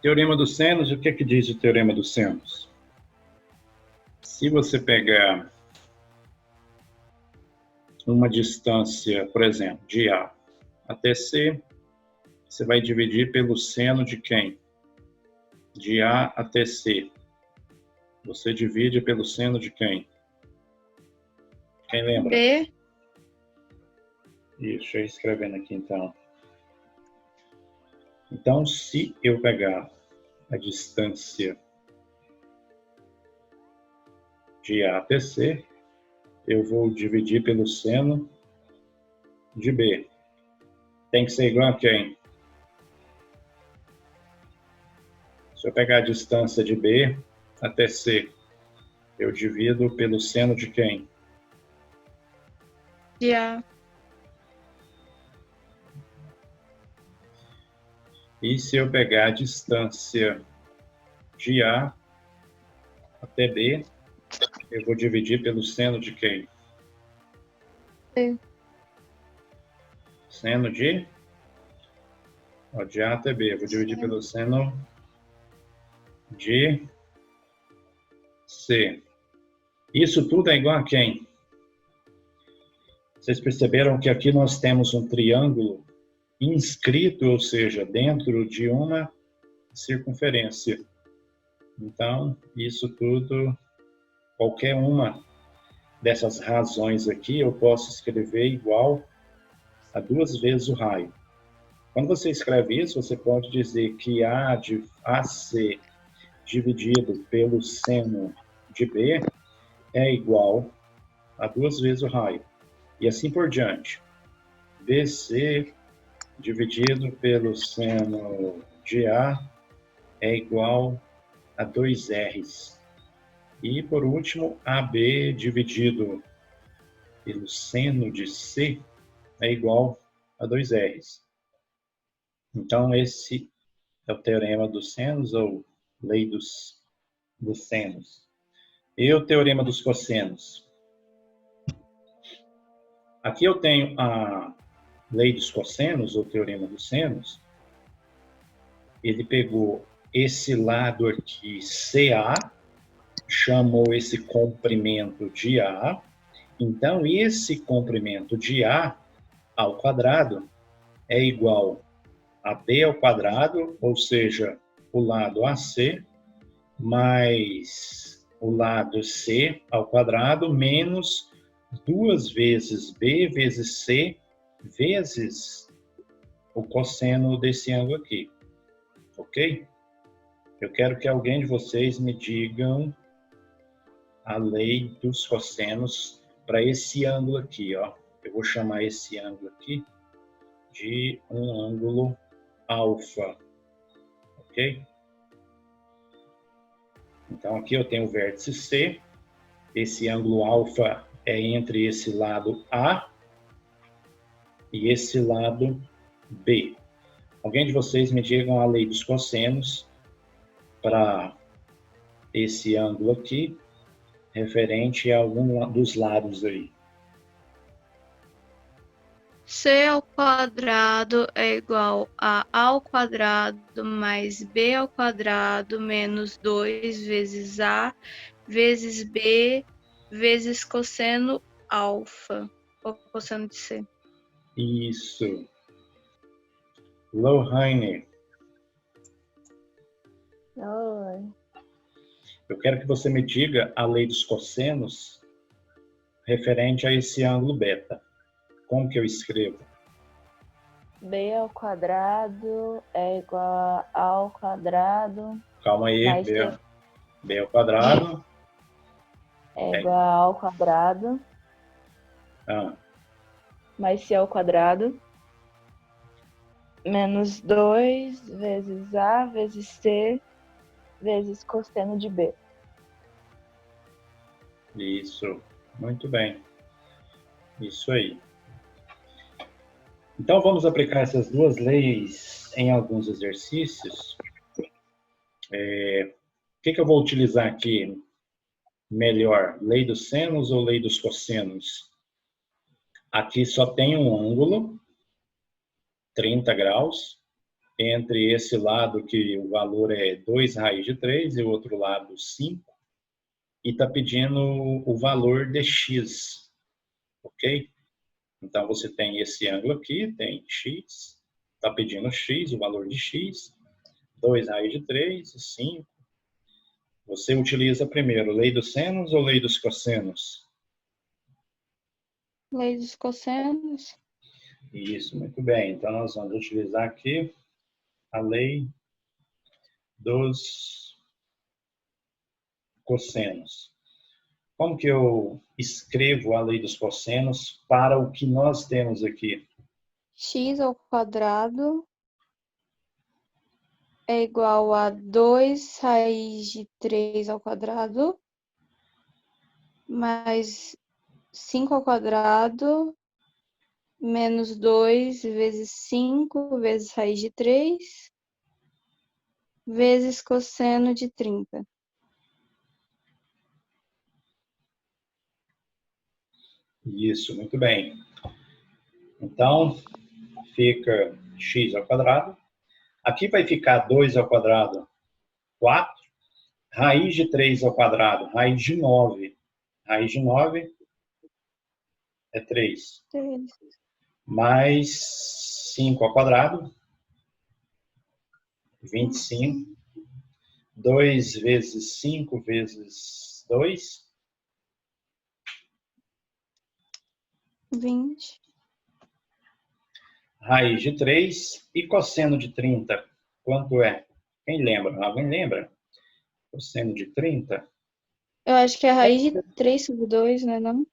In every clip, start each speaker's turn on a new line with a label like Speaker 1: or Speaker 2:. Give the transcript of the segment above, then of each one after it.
Speaker 1: Teorema dos senos, o que é que diz o teorema dos senos? Se você pegar uma distância, por exemplo, de A até C, você vai dividir pelo seno de quem? De A até C. Você divide pelo seno de quem? Quem lembra?
Speaker 2: B.
Speaker 1: Isso, deixa eu ir escrevendo aqui então. Então, se eu pegar a distância de A até C, eu vou dividir pelo seno de B. Tem que ser igual a quem? Se eu pegar a distância de B até C, eu divido pelo seno de quem?
Speaker 2: De A.
Speaker 1: E se eu pegar a distância de A até B, eu vou dividir pelo seno de quem?
Speaker 2: C.
Speaker 1: Seno de? Ó, de A até B. Eu vou dividir pelo seno de C. Isso tudo é igual a quem? Vocês perceberam que aqui nós temos um triângulo inscrito, ou seja, dentro de uma circunferência. Então, isso tudo, qualquer uma dessas razões aqui, eu posso escrever igual a 2 vezes o raio. Quando você escreve isso, você pode dizer que A de AC dividido pelo seno de B é igual a 2 vezes o raio. E assim por diante. BC dividido pelo seno de A é igual a 2 R's. E, por último, AB dividido pelo seno de C é igual a 2 R's. Então, esse é o teorema dos senos, ou lei dos senos. E o teorema dos cossenos? Aqui eu tenho a lei dos cossenos, ou teorema dos senos. Ele pegou esse lado aqui, CA, chamou esse comprimento de A. Então, esse comprimento de A ao quadrado é igual a B ao quadrado, ou seja, o lado AC, mais o lado C ao quadrado, menos 2 vezes B vezes C, vezes o cosseno desse ângulo aqui. Ok? Eu quero que alguém de vocês me digam a lei dos cossenos para esse ângulo aqui, ó. Eu vou chamar esse ângulo aqui de um ângulo alfa, ok? Então aqui eu tenho o vértice C, esse ângulo alfa é entre esse lado A e esse lado B. Alguém de vocês me digam a lei dos cossenos para esse ângulo aqui, referente a algum dos lados aí.
Speaker 2: C ao quadrado é igual a ao quadrado mais B ao quadrado menos 2 vezes A vezes B vezes cosseno alfa, ou cosseno de C.
Speaker 1: Isso. Lohane,
Speaker 3: Oi.
Speaker 1: eu quero que você me diga a lei dos cossenos referente a esse ângulo beta. Como que eu escrevo?
Speaker 3: B ao quadrado é igual a ao quadrado
Speaker 1: Calma aí,
Speaker 3: mais
Speaker 1: B ao quadrado.
Speaker 3: é igual a ao quadrado mais C ao quadrado menos 2 vezes A vezes C vezes cosseno de B.
Speaker 1: Isso, muito bem. Isso aí. Então, vamos aplicar essas duas leis em alguns exercícios. O que eu vou utilizar aqui melhor? Lei dos senos ou lei dos cossenos? Aqui só tem um ângulo, 30 graus, entre esse lado que o valor é 2 raiz de 3 e o outro lado 5, e está pedindo o valor de x, ok? Então, você tem esse ângulo aqui, tem x, está pedindo x, o valor de x, 2 raiz de 3 e 5. Você utiliza primeiro lei dos senos ou lei dos cossenos?
Speaker 2: Lei dos cossenos.
Speaker 1: Isso, muito bem. Então, nós vamos utilizar aqui a lei dos cossenos. Como que eu escrevo a lei dos cossenos para o que nós temos aqui?
Speaker 2: X ao quadrado é igual a 2 raiz de 3 ao quadrado mais 5 ao quadrado menos 2 vezes 5 vezes raiz de 3 vezes cosseno de 30.
Speaker 1: Isso, muito bem. Então, fica x ao quadrado. Aqui vai ficar 2 ao quadrado, 4. Raiz de 3 ao quadrado, raiz de 9. Raiz de 9 é 3.
Speaker 2: 3.
Speaker 1: Mais 5 ao quadrado, 25. 2 vezes 5 vezes 2,
Speaker 2: 20.
Speaker 1: Raiz de 3 e cosseno de 30. Quanto é? Quem lembra? Alguém lembra? Cosseno de 30?
Speaker 2: Eu acho que é a raiz de 3 sobre 2, né? Não?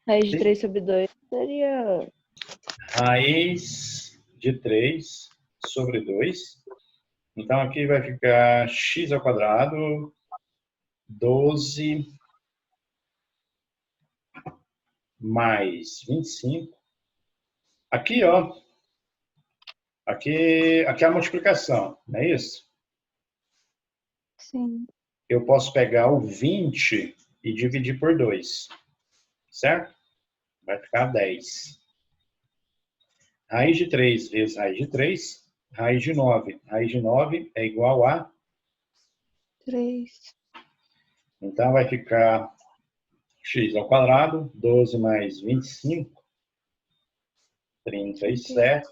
Speaker 3: Raiz de 3 sobre 2 seria...
Speaker 1: Raiz de 3 sobre 2. Então, aqui vai ficar x ao quadrado, 12 mais 25. Aqui, ó. Aqui é a multiplicação, não é isso?
Speaker 2: Sim.
Speaker 1: Eu posso pegar o 20 e dividir por 2, certo? Vai ficar 10. Raiz de 3 vezes raiz de 3, raiz de 9. Raiz de 9 é igual a
Speaker 2: 3.
Speaker 1: Então, vai ficar x ao quadrado, 12 mais 25, 37,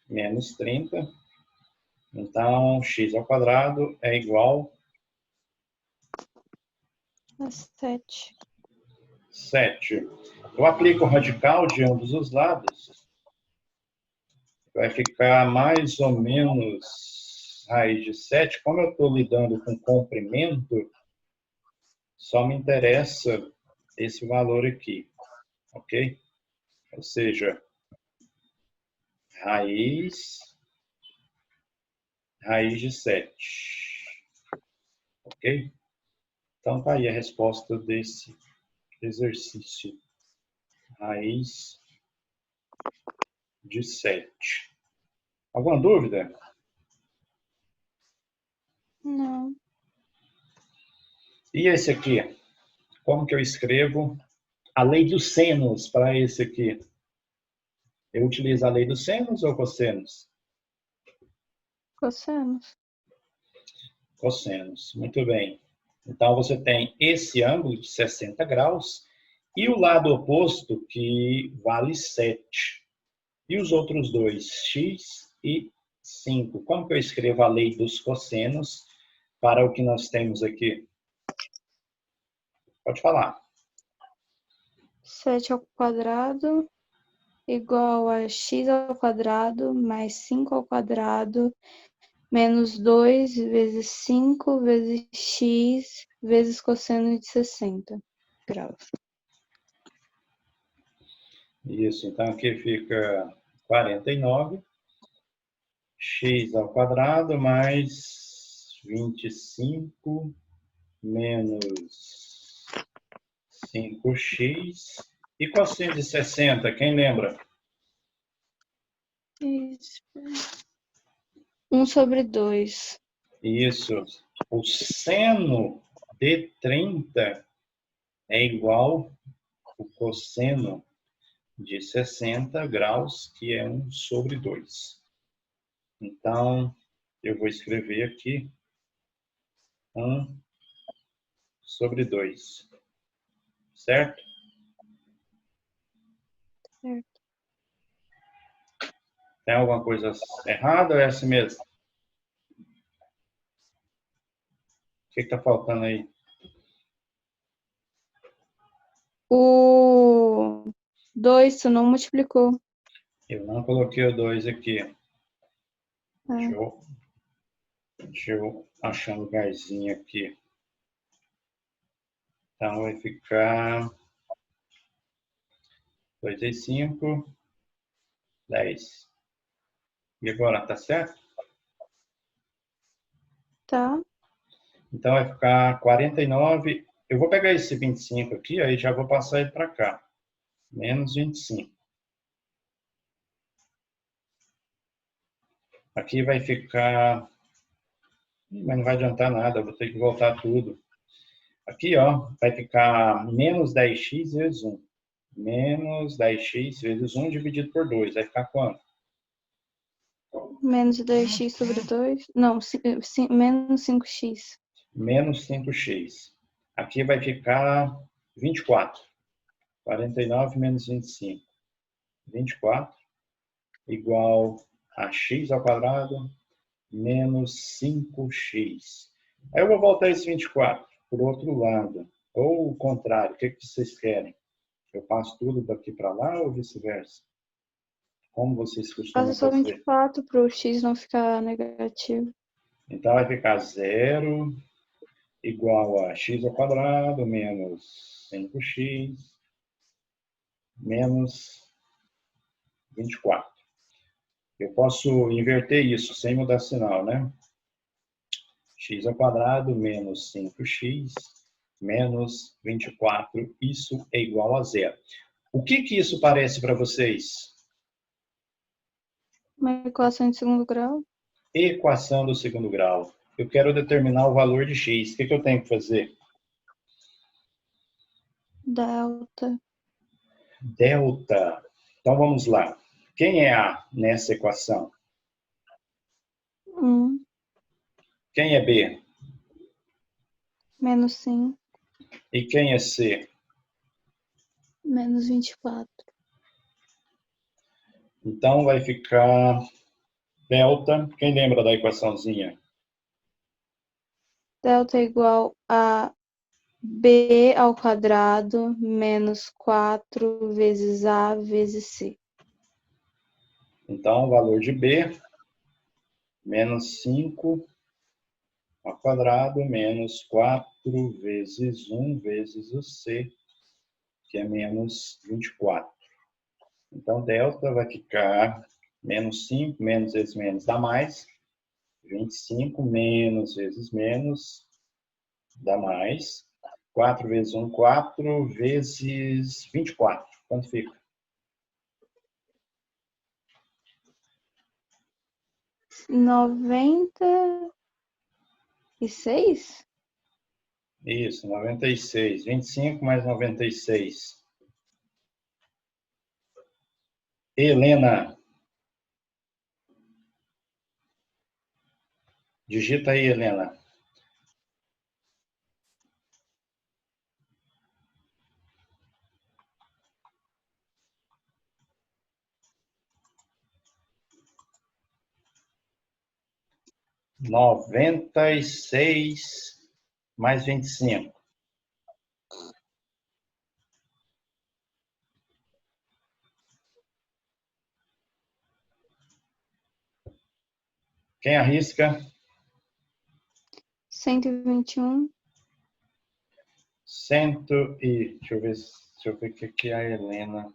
Speaker 1: menos 30. Então, x ao quadrado é igual
Speaker 2: a 7.
Speaker 1: 7. Eu aplico o radical de ambos os lados. Vai ficar mais ou menos raiz de 7. Como eu estou lidando com comprimento, só me interessa esse valor aqui, ok? Ou seja, raiz de 7, ok? Então, tá aí a resposta desse exercício. Raiz de 7. Alguma dúvida?
Speaker 2: Não.
Speaker 1: E esse aqui? Como que eu escrevo a lei dos senos para esse aqui? Eu utilizo a lei dos senos ou cossenos?
Speaker 2: Cossenos.
Speaker 1: Cossenos, muito bem. Então, você tem esse ângulo de 60 graus e o lado oposto que vale 7. E os outros dois, x e 5. Como que eu escrevo a lei dos cossenos para o que nós temos aqui? Pode falar.
Speaker 2: 7 ao quadrado igual a x ao quadrado mais 5 ao quadrado menos 2 vezes 5 vezes x vezes cosseno de 60 graus.
Speaker 1: Isso, então aqui fica 49, x ao quadrado mais 25 menos 5x. E cosseno de 60, quem lembra?
Speaker 2: Isso. 1 sobre 2.
Speaker 1: Isso. O seno de 30 é igual ao cosseno de 60 graus, que é 1 sobre 2. Então, eu vou escrever aqui 1/2. Certo?
Speaker 2: Certo.
Speaker 1: Tem alguma coisa errada ou é assim mesmo? O que está faltando aí?
Speaker 2: O 2 tu não multiplicou.
Speaker 1: Eu não coloquei o 2 aqui.
Speaker 2: É.
Speaker 1: Deixa eu achar um lugarzinho aqui. Então, vai ficar 2 vezes 5, 10. E agora, tá certo?
Speaker 2: Tá.
Speaker 1: Então, vai ficar 49. Eu vou pegar esse 25 aqui, aí já vou passar ele para cá. Menos 25. Aqui vai ficar... Mas não vai adiantar nada, eu vou ter que voltar tudo. Aqui, ó, vai ficar menos 10x vezes 1. Menos 10x vezes 1 dividido por 2. Vai ficar quanto?
Speaker 2: Menos 2x sobre 2. Não, menos 5x.
Speaker 1: Menos 5x. Aqui vai ficar 24. 49 menos 25. 24 igual a x ao quadrado menos 5x. Aí eu vou voltar esse 24 para o outro lado. Ou o contrário, o que vocês querem? Eu passo tudo daqui para lá ou vice-versa? Como vocês
Speaker 2: Passa
Speaker 1: costumam
Speaker 2: só
Speaker 1: fazer?
Speaker 2: 24 para o x não ficar negativo.
Speaker 1: Então vai ficar 0 igual a x ao quadrado menos 5x menos 24. Eu posso inverter isso sem mudar sinal, né? X ao quadrado menos 5x menos 24. Isso é igual a zero. O que isso parece para vocês?
Speaker 2: Uma equação de segundo grau.
Speaker 1: Equação do segundo grau. Eu quero determinar o valor de x. O que eu tenho que fazer?
Speaker 2: Delta.
Speaker 1: Delta. Então vamos lá. Quem é A nessa equação?
Speaker 2: 1
Speaker 1: Quem é B?
Speaker 2: menos 5
Speaker 1: E quem é C?
Speaker 2: menos 24.
Speaker 1: Então vai ficar delta. Quem lembra da equaçãozinha?
Speaker 2: Delta é igual a b ao quadrado menos 4 vezes a vezes c.
Speaker 1: Então o valor de B menos 5 ao quadrado menos 4 vezes 1 vezes o C, que é menos 24. Então, delta vai ficar menos 5, menos vezes menos dá mais. 25 menos vezes menos dá mais. 4 vezes 1, 4 vezes 24. Quanto fica?
Speaker 2: 96?
Speaker 1: Isso, 96. 25 mais 96. Helena. Digita aí, Helena. Noventa e seis mais 25. Quem arrisca?
Speaker 2: 121.
Speaker 1: Deixa eu ver o que é a Helena.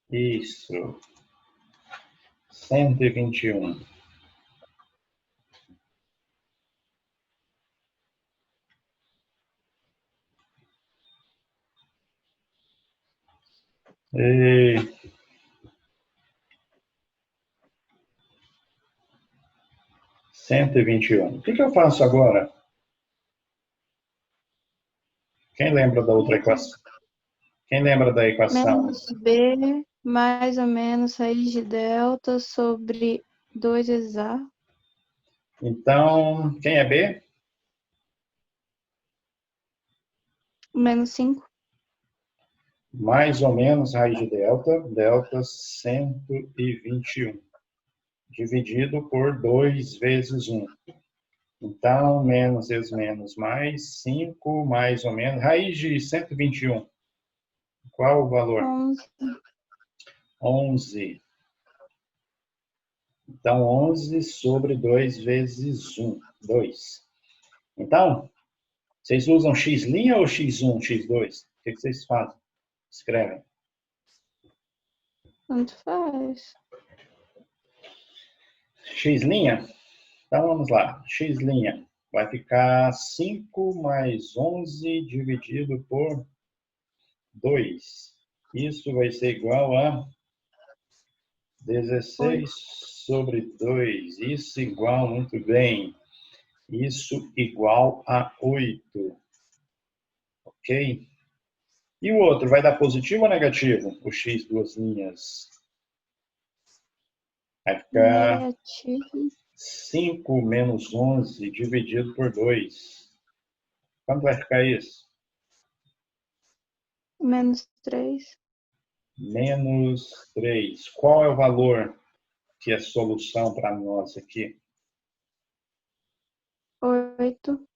Speaker 1: Isso. 121. E... 121. O que eu faço agora? Quem lembra da outra equação? Quem lembra da equação?
Speaker 2: Menos B, mais ou menos raiz de delta sobre 2 vezes A.
Speaker 1: Então, quem é B?
Speaker 2: Menos 5.
Speaker 1: Mais ou menos raiz de delta, delta 121, dividido por 2 vezes 1. Então, menos vezes menos mais 5, mais ou menos. Raiz de 121. Qual o valor?
Speaker 2: 11.
Speaker 1: 11. Então, 11 sobre 2 vezes 1, 2. Então, vocês usam x' ou x1, x2? O que vocês fazem? Escrevem.
Speaker 2: Tanto faz.
Speaker 1: X'? Então, vamos lá. X' vai ficar 5 mais 11 dividido por 2. Isso vai ser igual a 16 sobre 2. Isso igual, muito bem. Isso igual a 8. Ok? E o outro, vai dar positivo ou negativo? O x, duas linhas. Vai ficar
Speaker 2: Negativo.
Speaker 1: 5 menos 11 dividido por 2. Quanto vai ficar isso?
Speaker 2: Menos 3.
Speaker 1: Menos 3. Qual é o valor que é solução para nós aqui?
Speaker 2: 8.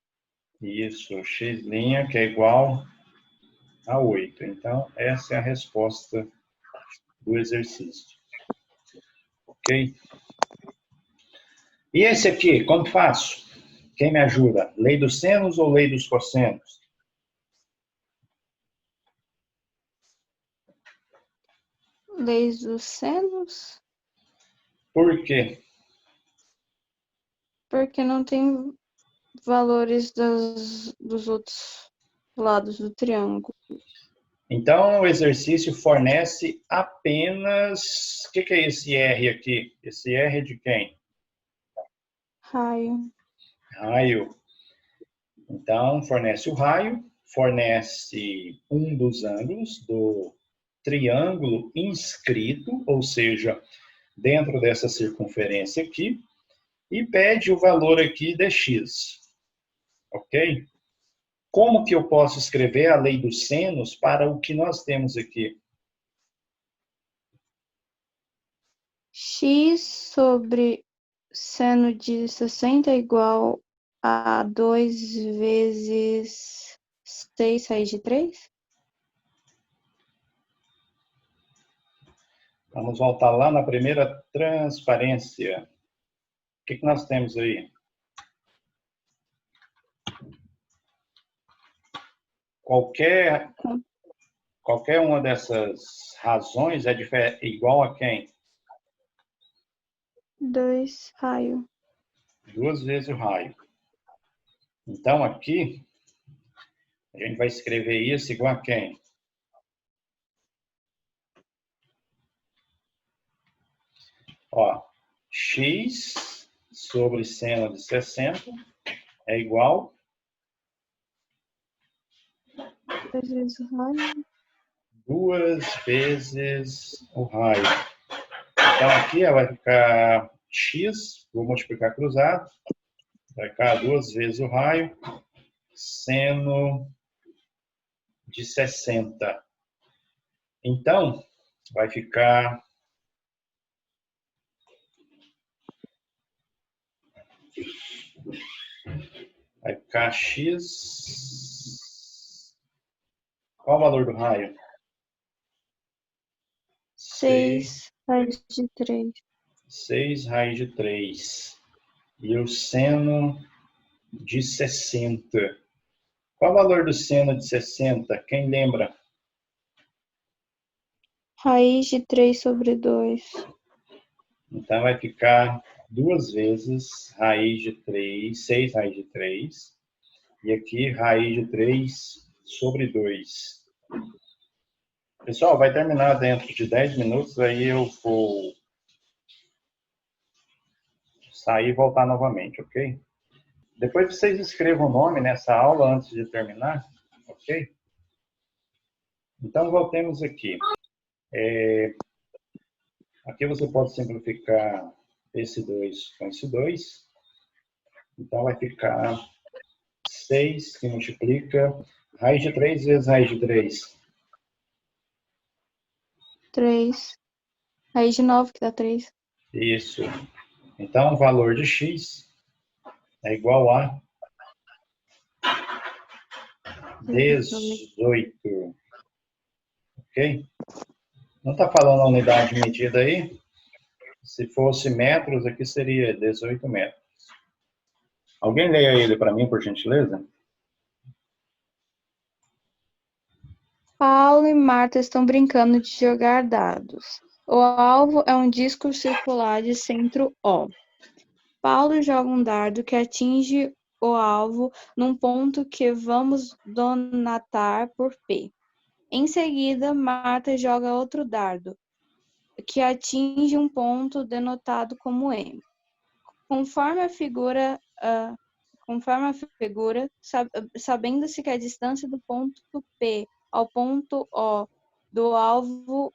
Speaker 1: Isso, x' que é igual a 8. Então, essa é a resposta do exercício. Ok? E esse aqui, como faço? Quem me ajuda? Lei dos senos ou lei dos cossenos?
Speaker 2: Leis dos senos.
Speaker 1: Por quê?
Speaker 2: Porque não tem valores dos outros lados do triângulo.
Speaker 1: Então, o exercício fornece apenas... O que é esse R aqui? Esse R é de quem?
Speaker 2: Raio.
Speaker 1: Raio. Então, fornece o raio, fornece um dos ângulos do triângulo inscrito, ou seja, dentro dessa circunferência aqui, e pede o valor aqui de x. Ok? Como que eu posso escrever a lei dos senos para o que nós temos aqui?
Speaker 2: X sobre seno de 60 é igual a 2 vezes 6 raiz de 3?
Speaker 1: Vamos voltar lá na primeira transparência. O que nós temos aí? Qualquer uma dessas razões é igual a quem?
Speaker 2: 2 raio.
Speaker 1: 2 vezes o raio. Então, aqui, a gente vai escrever isso igual a quem? Ó, x sobre seno de 60 é igual
Speaker 2: 2 vezes o raio.
Speaker 1: 2 vezes o raio. Então, aqui vai ficar x, vou multiplicar cruzado, vai ficar 2 vezes o raio, seno de 60. Então, vai ficar x. Qual o valor do raio?
Speaker 2: 6 raiz de 3.
Speaker 1: 6 raiz de 3. E o seno de 60. Qual o valor do seno de 60? Quem lembra?
Speaker 2: Raiz de 3 sobre 2.
Speaker 1: Então, vai ficar 2 vezes raiz de 3, 6 raiz de 3. E aqui, raiz de 3 sobre 2. Pessoal, vai terminar dentro de 10 minutos, aí eu vou sair e voltar novamente, ok? Depois vocês escrevam o nome nessa aula antes de terminar, ok? Então, voltemos aqui. Aqui você pode simplificar esse 2 com esse 2. Então, vai ficar 6 que multiplica raiz de 3 vezes raiz de 3.
Speaker 2: 3. Raiz de 9, que dá 3.
Speaker 1: Isso. Então, o valor de x é igual a 18. Ok? Não está falando a unidade de medida aí? Se fosse metros, aqui seria 18 metros. Alguém leia ele para mim, por gentileza?
Speaker 2: Paulo e Marta estão brincando de jogar dados. O alvo é um disco circular de centro O. Paulo joga um dardo que atinge o alvo num ponto que vamos denotar por P. Em seguida, Marta joga outro dardo, que atinge um ponto denotado como M. Conforme a figura, sabendo-se que a distância do ponto P ao ponto O do alvo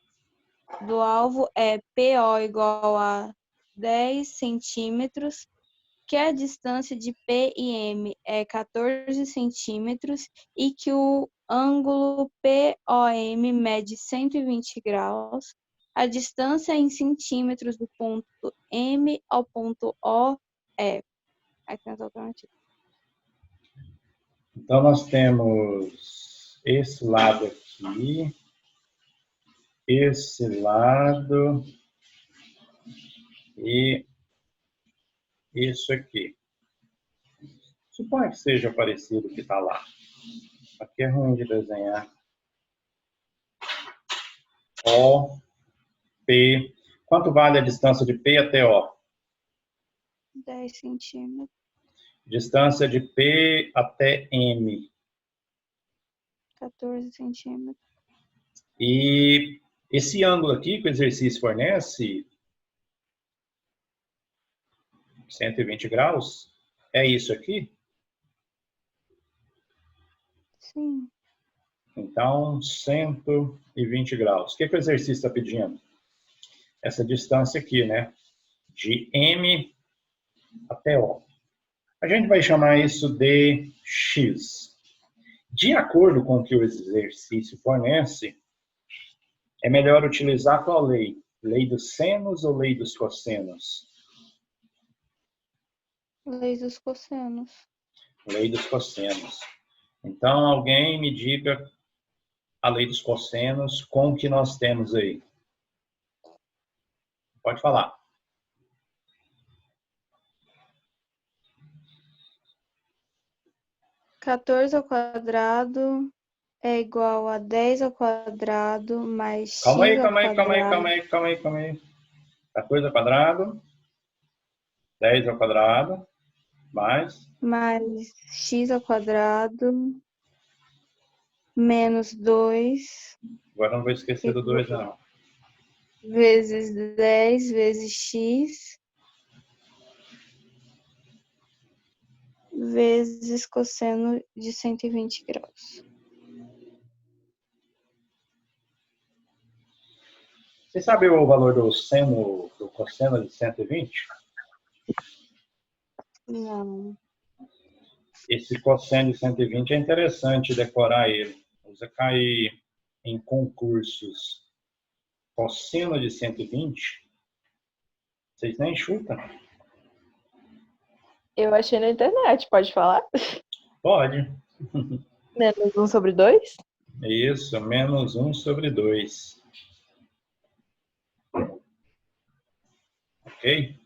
Speaker 2: é PO igual a 10 centímetros, que a distância de P e M é 14 centímetros e que o ângulo POM mede 120 graus, a distância em centímetros do ponto M ao ponto O é... Aqui nas alternativas.
Speaker 1: Então, nós temos esse lado aqui, esse lado e isso aqui. Suponha que seja parecido com o que está lá. Aqui é ruim de desenhar. O, P. Quanto vale a distância de P até O?
Speaker 2: 10 centímetros.
Speaker 1: Distância de P até M.
Speaker 2: 14 centímetros.
Speaker 1: E esse ângulo aqui que o exercício fornece, 120 graus, é isso aqui?
Speaker 2: Sim.
Speaker 1: Então, 120 graus. O que o exercício está pedindo? Essa distância aqui, né? De M até O. A gente vai chamar isso de X. De acordo com o que o exercício fornece, é melhor utilizar qual lei? Lei dos senos ou lei dos cossenos?
Speaker 2: Lei dos cossenos.
Speaker 1: Lei dos cossenos. Então, alguém me diga a lei dos cossenos com o que nós temos aí. Pode falar.
Speaker 2: Quatorze ao quadrado é igual a 10 ao quadrado mais x
Speaker 1: Calma aí,
Speaker 2: ao
Speaker 1: calma aí, calma aí,
Speaker 2: quadrado
Speaker 1: calma aí, calma aí, calma aí. 14 ao quadrado, 10 ao quadrado, mais
Speaker 2: x ao quadrado menos 2
Speaker 1: agora não vou esquecer do 2, não.
Speaker 2: vezes 10 vezes x vezes cosseno de 120 graus.
Speaker 1: Você sabe o valor do seno, do cosseno de 120?
Speaker 2: Não.
Speaker 1: Esse cosseno de 120 é interessante decorar ele. Você cair em concursos cosseno de 120, vocês nem chutam.
Speaker 3: Eu achei na internet, pode falar?
Speaker 1: Pode.
Speaker 3: Menos 1 sobre 2?
Speaker 1: Isso, menos 1 sobre 2. Ok?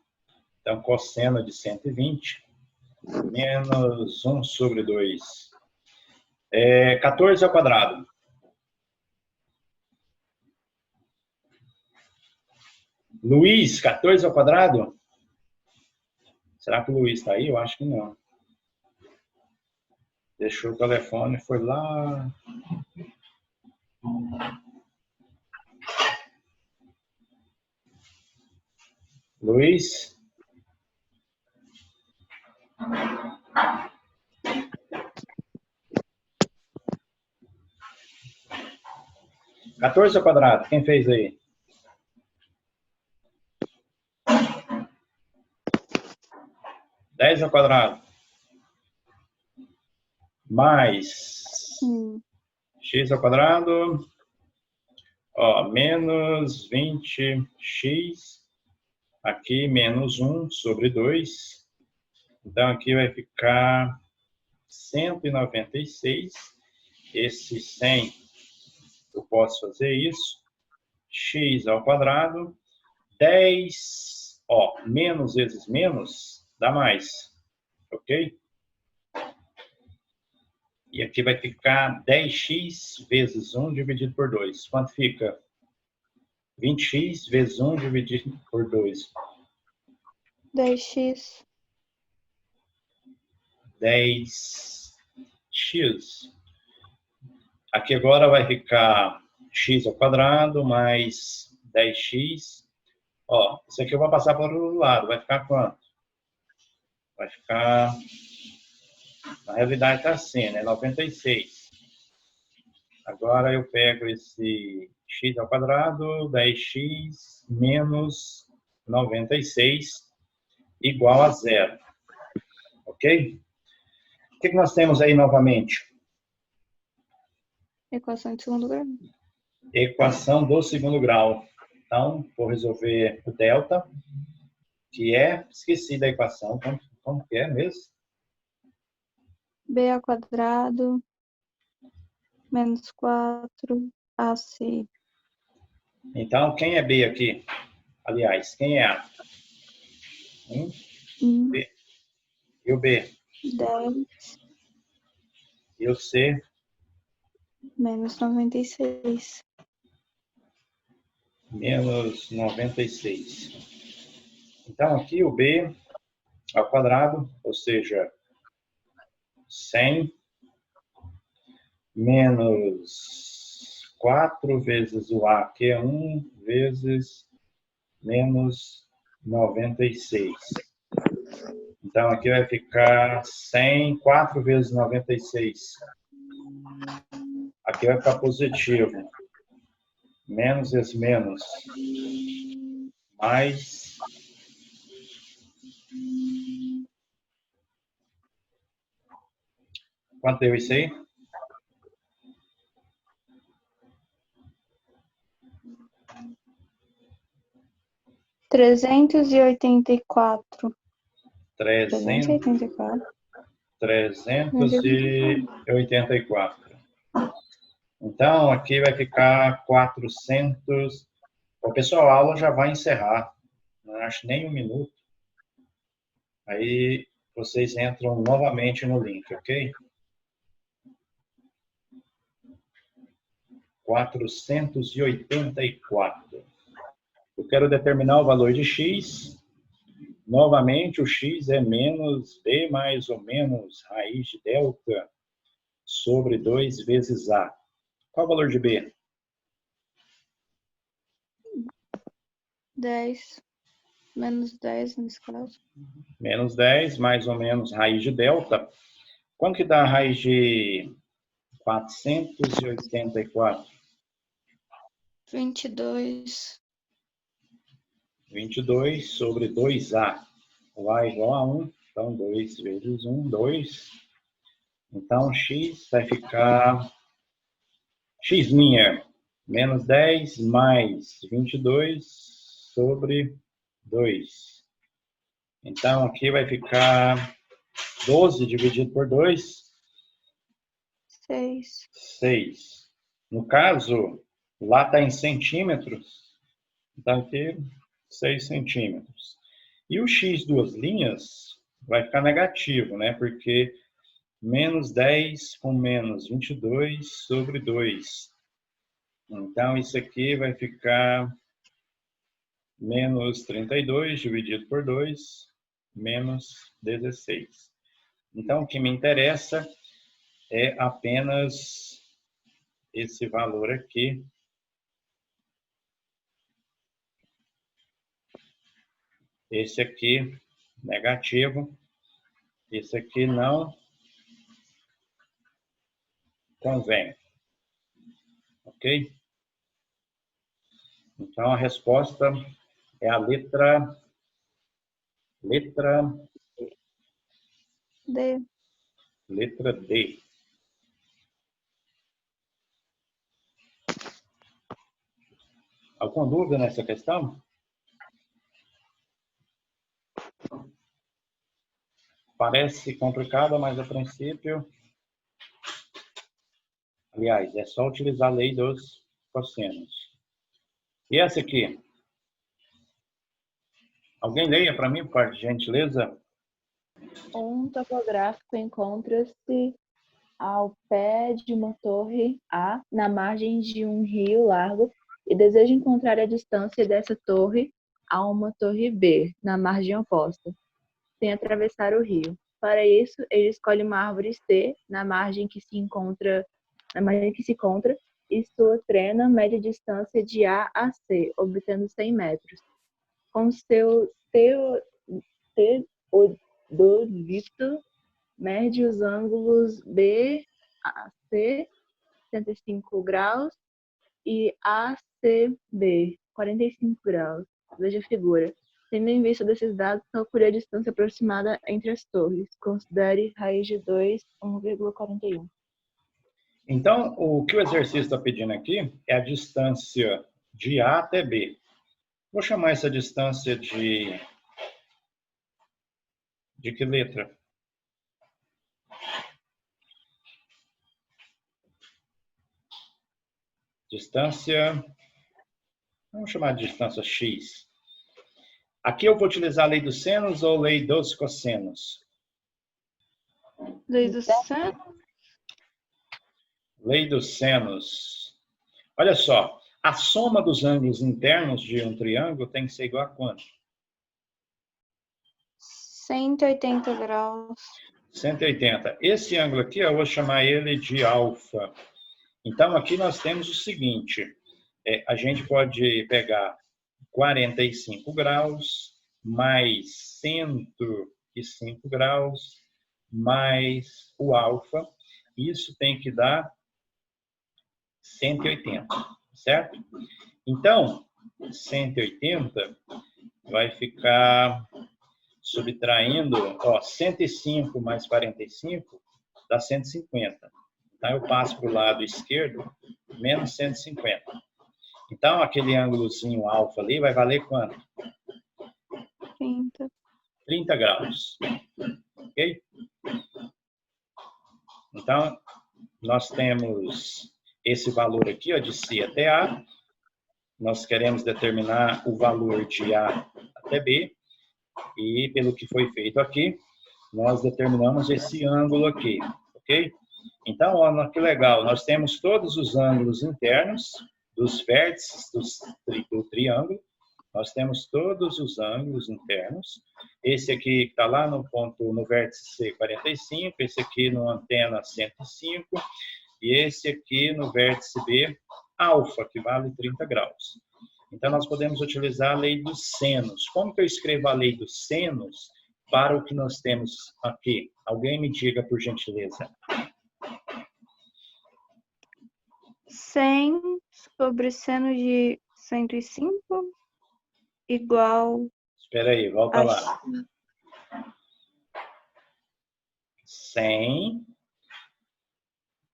Speaker 1: Então, cosseno de 120 menos 1 sobre 2. 14 ao quadrado. Luiz, 14 ao quadrado? Será que o Luiz está aí? Eu acho que não. Deixou o telefone, foi lá. Luiz? 14 ao quadrado, quem fez aí? Dez ao quadrado. Mais x ao quadrado. Ó, menos 20x. Aqui, menos 1 sobre 2. Então, aqui vai ficar 196. Esse 100, eu posso fazer isso. X ao quadrado. 10, ó, menos vezes menos, dá mais. Ok? E aqui vai ficar 10x vezes 1 dividido por 2. Quanto fica? 20x vezes 1 dividido por 2.
Speaker 3: 10x.
Speaker 1: 10x. Aqui agora vai ficar x ao quadrado mais 10x. Ó, isso aqui eu vou passar para o lado. Vai ficar quanto? Vai ficar... Na realidade está assim, né? 96. Agora eu pego esse x ao quadrado, 10x menos 96 igual a zero. Ok? O que nós temos aí novamente?
Speaker 3: Equação de segundo grau.
Speaker 1: Equação do segundo grau. Então, vou resolver o delta, que é... Esqueci da equação. Como que é mesmo?
Speaker 3: B ao quadrado menos 4AC.
Speaker 1: Então, quem é B aqui? Aliás, quem é A? B. E o B?
Speaker 3: 10
Speaker 1: E o C?
Speaker 3: menos 96.
Speaker 1: Menos 96. Então, aqui o B ao quadrado, ou seja, 100 menos 4 vezes o A, que é 1, vezes menos 96. Então, aqui vai ficar 100, 4 vezes 96. Aqui vai ficar positivo. Menos vezes menos. Mais. Quanto deu isso aí?
Speaker 3: Trezentos e oitenta e quatro.
Speaker 1: 384. Então, aqui vai ficar 400. O pessoal, a aula já vai encerrar. Não acho nem um minuto. Aí, vocês entram novamente no link, ok? 484. Eu quero determinar o valor de x. Novamente, o x é menos b mais ou menos raiz de delta sobre 2 vezes a. Qual o valor de b?
Speaker 3: 10. Menos 10 nesse caso.
Speaker 1: Menos 10, mais ou menos raiz de delta. Quanto que dá a raiz de 484?
Speaker 3: 22.
Speaker 1: 22 sobre 2a. O a é igual a 1. Então, 2 vezes 1, 2. Então, x vai ficar... x minha, menos 10 mais 22 sobre 2. Então, aqui vai ficar 12 dividido por 2.
Speaker 3: 6.
Speaker 1: 6. No caso, lá está em centímetros. Então, aqui, 6 centímetros. E o x duas linhas vai ficar negativo, né? Porque menos 10 com menos 22 sobre 2. Então, isso aqui vai ficar menos 32 dividido por 2, menos 16. Então, o que me interessa é apenas esse valor aqui. Esse aqui, negativo. Esse aqui não convém. Ok? Então, a resposta é a letra
Speaker 3: D.
Speaker 1: Letra D. Alguma dúvida nessa questão? Parece complicada, mas a princípio... Aliás, é só utilizar a lei dos cossenos. E essa aqui? Alguém leia para mim, por gentileza?
Speaker 3: Um topográfico encontra-se ao pé de uma torre A, na margem de um rio largo, e deseja encontrar a distância dessa torre a uma torre B, na margem oposta, sem atravessar o rio. Para isso, ele escolhe uma árvore C, na margem que se encontra, e sua trena mede a distância de A a C, obtendo 100 metros. Com seu teodolito, mede os ângulos B a C, 75 graus, e ACB, 45 graus. Veja a figura. Tendo em vista desses dados, calcule a distância aproximada entre as torres. Considere raiz de 2, 1,41.
Speaker 1: Então, o que o exercício está pedindo aqui é a distância de A até B. Vou chamar essa distância de que letra? Distância, vamos chamar de distância x. Aqui eu vou utilizar a lei dos senos ou lei dos cossenos?
Speaker 2: Lei do seno.
Speaker 1: Lei dos senos. Olha só, a soma dos ângulos internos de um triângulo tem que ser igual a quanto?
Speaker 2: 180 graus.
Speaker 1: 180. Esse ângulo aqui eu vou chamar ele de alfa. Então aqui nós temos o seguinte, a gente pode pegar 45 graus mais 105 graus mais o alfa. Isso tem que dar 180, certo? Então, 180 vai ficar subtraindo, 105 mais 45 dá 150. Então, eu passo para o lado esquerdo, menos 150. Então, aquele ângulozinho alfa ali vai valer quanto?
Speaker 2: 30.
Speaker 1: 30 graus. Ok? Então, nós temos esse valor aqui, de C até A. Nós queremos determinar o valor de A até B. E, pelo que foi feito aqui, nós determinamos esse ângulo aqui. Ok? Então, olha que legal. Nós temos todos os ângulos internos dos vértices do triângulo. Nós temos todos os ângulos internos. Esse aqui está lá no vértice C, 45. Esse aqui no antena, 105. E esse aqui no vértice B, alfa, que vale 30 graus. Então, nós podemos utilizar a lei dos senos. Como que eu escrevo a lei dos senos para o que nós temos aqui? Alguém me diga, por gentileza.
Speaker 2: 100 sobre seno de 105 igual
Speaker 1: Espera aí, volta lá. 100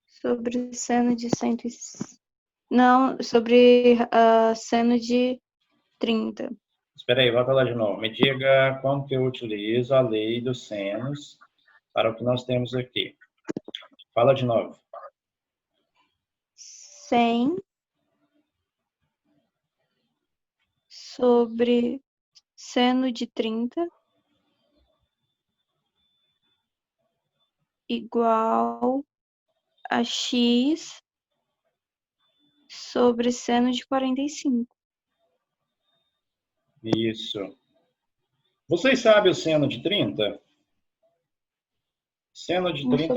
Speaker 2: sobre seno de 105. Não, sobre seno de 30.
Speaker 1: Espera aí, volta lá de novo. Me diga como que eu utilizo a lei dos senos para o que nós temos aqui. Fala de novo.
Speaker 2: 100 sobre seno de 30 igual a x sobre seno de 45.
Speaker 1: Isso. Vocês sabem o seno de 30? Seno de 30...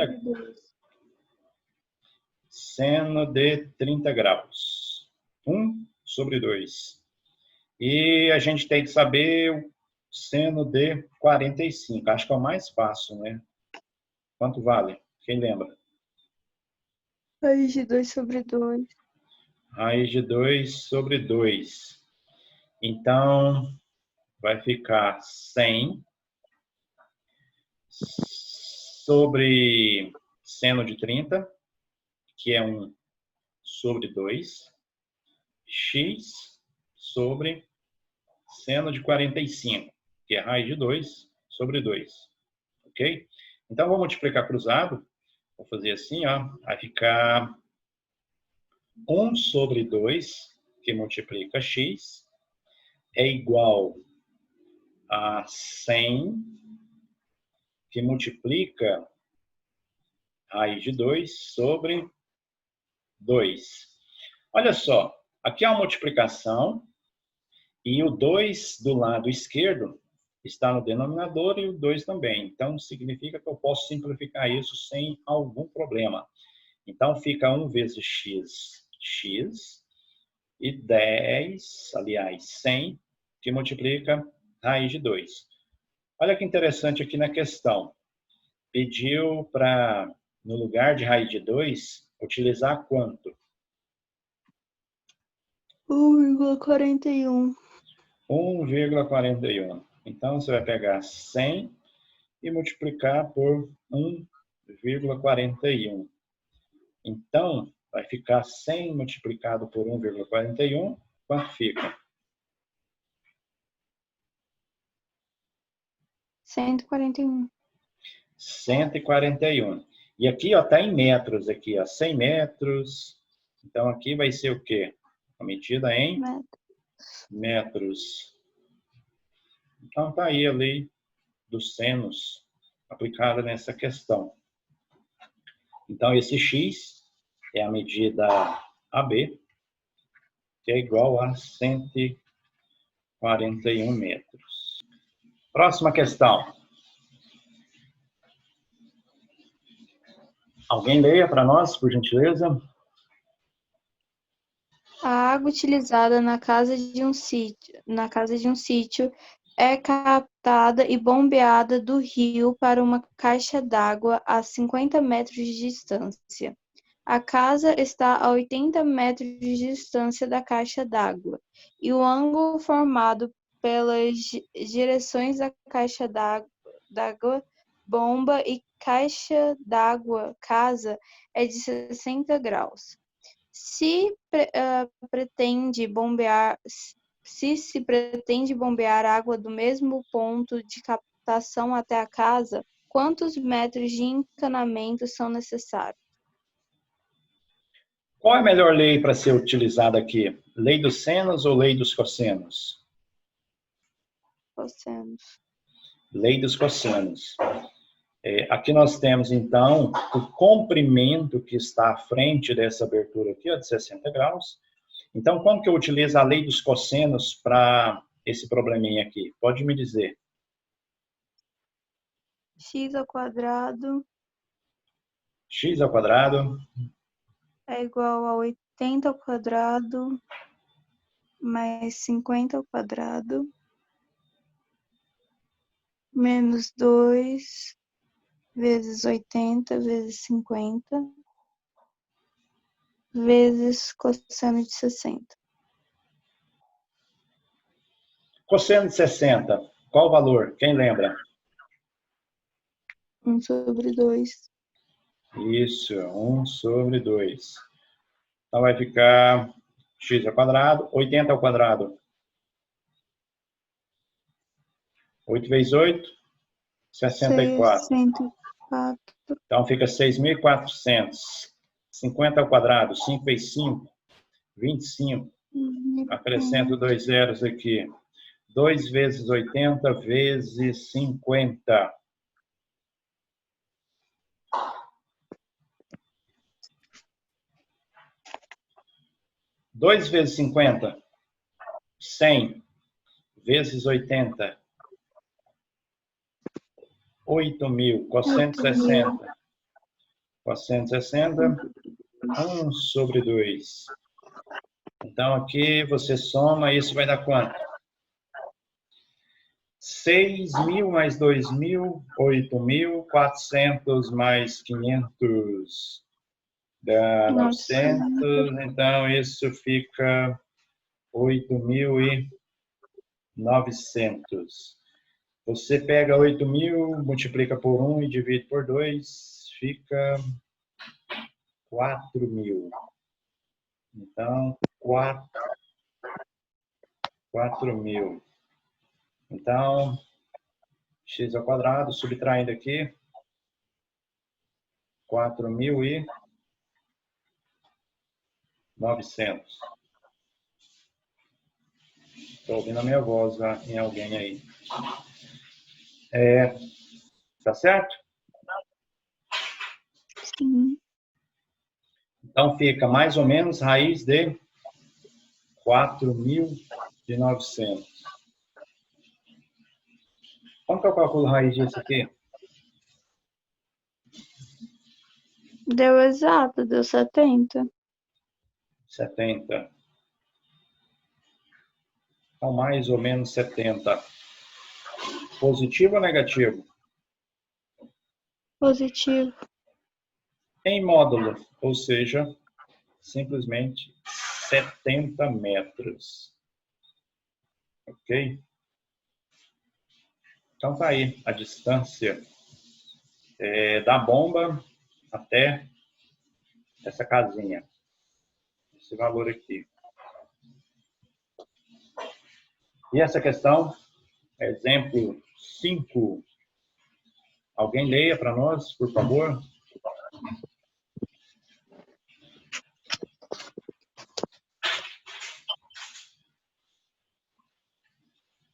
Speaker 1: Seno de 30 graus. 1 sobre 2. E a gente tem que saber o seno de 45. Acho que é o mais fácil, né? Quanto vale? Quem lembra?
Speaker 2: Raiz de 2 sobre 2.
Speaker 1: Raiz de 2 sobre 2. Então, vai ficar 100 sobre seno de 30, que é 1 sobre 2, x sobre seno de 45, que é raiz de 2 sobre 2. Ok? Então, vou multiplicar cruzado. Vou fazer assim, ó. Vai ficar 1 sobre 2, que multiplica x, é igual a 100, que multiplica raiz de 2 sobre 2. Olha só, aqui é uma multiplicação e o 2 do lado esquerdo está no denominador e o 2 também. Então, significa que eu posso simplificar isso sem algum problema. Então, fica 1 vezes x, x, e 10, aliás, 100, que multiplica raiz de 2. Olha que interessante aqui na questão. Pediu para, no lugar de raiz de 2, utilizar quanto?
Speaker 2: 1,41.
Speaker 1: 1,41. Então, você vai pegar 100 e multiplicar por 1,41. Então, vai ficar 100 multiplicado por 1,41. Quanto fica?
Speaker 2: 141.
Speaker 1: 141. E aqui, ó, tá em metros aqui, ó, 100 metros. Então, aqui vai ser o quê? A medida em metros. Então, tá aí a lei dos senos aplicada nessa questão. Então, esse x é a medida AB, que é igual a 141 metros. Próxima questão. Alguém leia para nós, por gentileza?
Speaker 2: A água utilizada na casa de um sítio é captada e bombeada do rio para uma caixa d'água a 50 metros de distância. A casa está a 80 metros de distância da caixa d'água, e o ângulo formado pelas direções da caixa d'água, bomba e caixa d'água casa é de 60 graus. Se pretende bombear água do mesmo ponto de captação até a casa, quantos metros de encanamento são necessários?
Speaker 1: Qual é a melhor lei para ser utilizada aqui? Lei dos senos ou lei dos cossenos?
Speaker 2: Cossenos.
Speaker 1: Lei dos cossenos. Aqui nós temos, então, o comprimento que está à frente dessa abertura aqui, ó, de 60 graus. Então, como que eu utilizo a lei dos cossenos para esse probleminha aqui? Pode me dizer.
Speaker 2: X ao quadrado
Speaker 1: X ao quadrado
Speaker 2: é igual a 80 ao quadrado mais 50 ao quadrado menos 2 vezes 80 vezes 50 vezes cosseno de 60.
Speaker 1: Cosseno de 60, qual o valor? Quem lembra?
Speaker 2: 1 sobre 2.
Speaker 1: Isso, 1 sobre 2. Então vai ficar x ao quadrado, 80 ao quadrado. 8 vezes 8, 64.
Speaker 2: 64.
Speaker 1: Então fica 6.400. 50 ao quadrado, 5 vezes 5, 25. Acrescento 2 zeros aqui. 2 vezes 80 vezes 50. 2 vezes 50, 100 vezes 80, 8.000, cosseno de 60. Cosseno de 60, 1 sobre 2. Então, aqui você soma, isso vai dar quanto? 6.000 mais 2.000, 8.000, 400 mais 500, dá 900. Então, isso fica 8.000 900. Você pega 8.000, multiplica por 1 e divide por 2, fica 4.000. Então, 4.000. Então, x ao quadrado, subtraindo aqui, 4.900. Estou ouvindo a minha voz em alguém aí. Tá certo?
Speaker 2: Sim.
Speaker 1: Então, fica mais ou menos raiz de 4.900. Como que eu calculo a raiz disso aqui?
Speaker 2: Deu exato, deu 70.
Speaker 1: 70. Então, mais ou menos 70. Positivo ou negativo?
Speaker 2: Positivo.
Speaker 1: Em módulo, ou seja, simplesmente 70 metros. Ok? Então, tá aí a distância da bomba até essa casinha. Esse valor aqui. E essa questão, exemplo 5. Alguém leia para nós, por favor?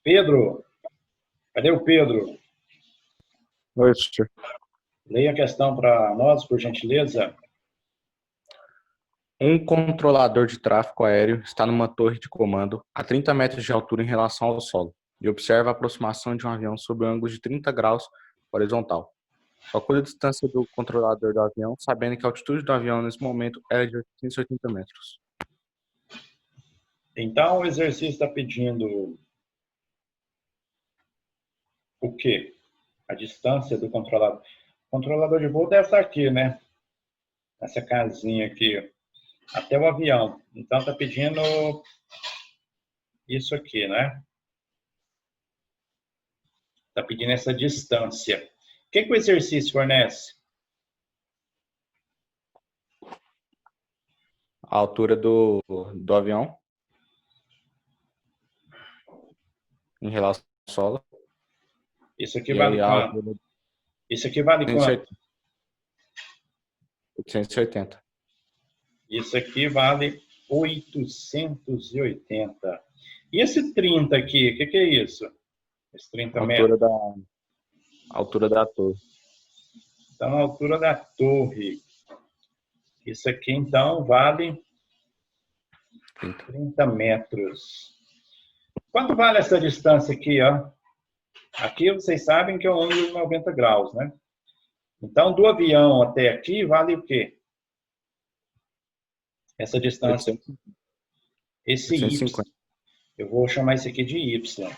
Speaker 1: Pedro, cadê o Pedro?
Speaker 4: Oi, senhor.
Speaker 1: Leia a questão para nós, por gentileza.
Speaker 4: Um controlador de tráfego aéreo está numa torre de comando a 30 metros de altura em relação ao solo e observa a aproximação de um avião sob um ângulo de 30 graus horizontal. Calcule a distância do controlador do avião, sabendo que a altitude do avião nesse momento era de 880 metros.
Speaker 1: Então, o exercício está pedindo o quê? A distância do controlador. O controlador de voo deve estar aqui, né? Essa casinha aqui, até o avião. Então, está pedindo isso aqui, né? Está pedindo essa distância. O que o exercício fornece?
Speaker 4: A altura do avião em relação ao solo.
Speaker 1: Isso aqui vale quanto? Isso aqui vale quanto?
Speaker 4: 880.
Speaker 1: Isso aqui vale 880. E esse 30 aqui, o que é isso? Esse 30 metros?
Speaker 4: Altura da torre.
Speaker 1: Então, a altura da torre. Isso aqui, então, vale 30 metros. Quanto vale essa distância aqui, ó? Aqui vocês sabem que é um ângulo de 90 graus, né? Então, do avião até aqui vale o quê? Essa distância. Esse
Speaker 4: 850.
Speaker 1: Y. Eu vou chamar isso aqui de Y.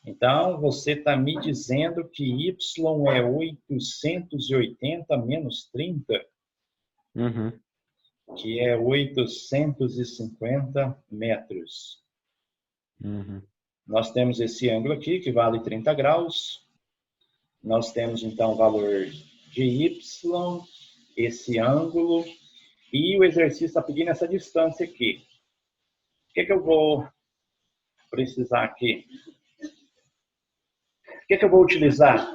Speaker 1: Então, você está me dizendo que Y é 880 menos 30?
Speaker 4: Uhum.
Speaker 1: Que é 850 metros.
Speaker 4: Uhum.
Speaker 1: Nós temos esse ângulo aqui, que vale 30 graus. Nós temos, então, o valor de Y, esse ângulo, e o exercício está pedindo essa distância aqui. O que eu vou precisar aqui? O que eu vou utilizar?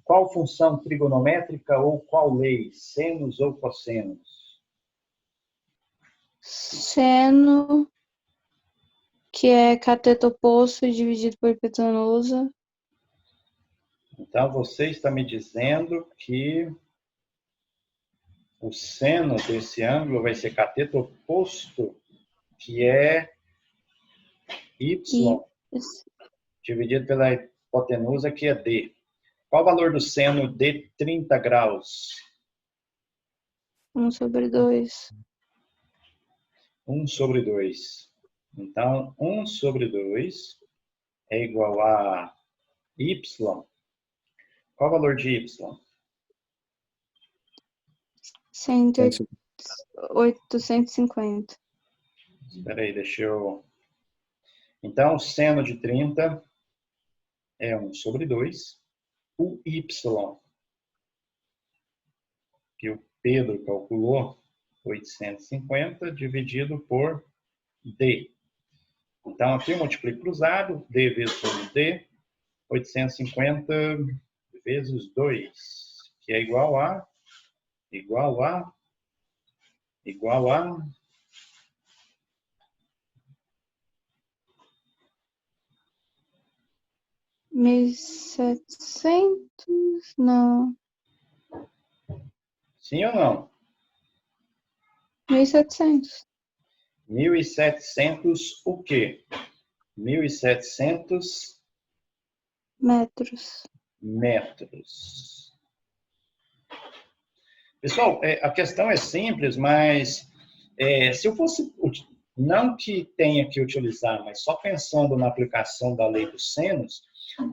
Speaker 1: Qual função trigonométrica ou qual lei? Senos ou cossenos?
Speaker 2: Seno, que é cateto oposto dividido por hipotenusa.
Speaker 1: Então, você está me dizendo que o seno desse ângulo vai ser cateto oposto, que é y, dividido pela hipotenusa, que é d. Qual o valor do seno de 30 graus?
Speaker 2: 1/2.
Speaker 1: 1 sobre 2. Então, 1 sobre 2 é igual a y. Qual o valor de y?
Speaker 2: 850.
Speaker 1: Espera aí, deixa eu... Então, seno de 30 é 1 sobre 2. O y, que o Pedro calculou, 850 dividido por D. Então, aqui eu multiplico cruzado, D vezes 1D, 850 vezes 2, que é igual a
Speaker 2: 1.700, não.
Speaker 1: Sim ou não?
Speaker 2: 1.700.
Speaker 1: 1.700 o quê? 1.700
Speaker 2: metros.
Speaker 1: Pessoal, a questão é simples, mas se eu fosse, não que tenha que utilizar, mas só pensando na aplicação da lei dos senos,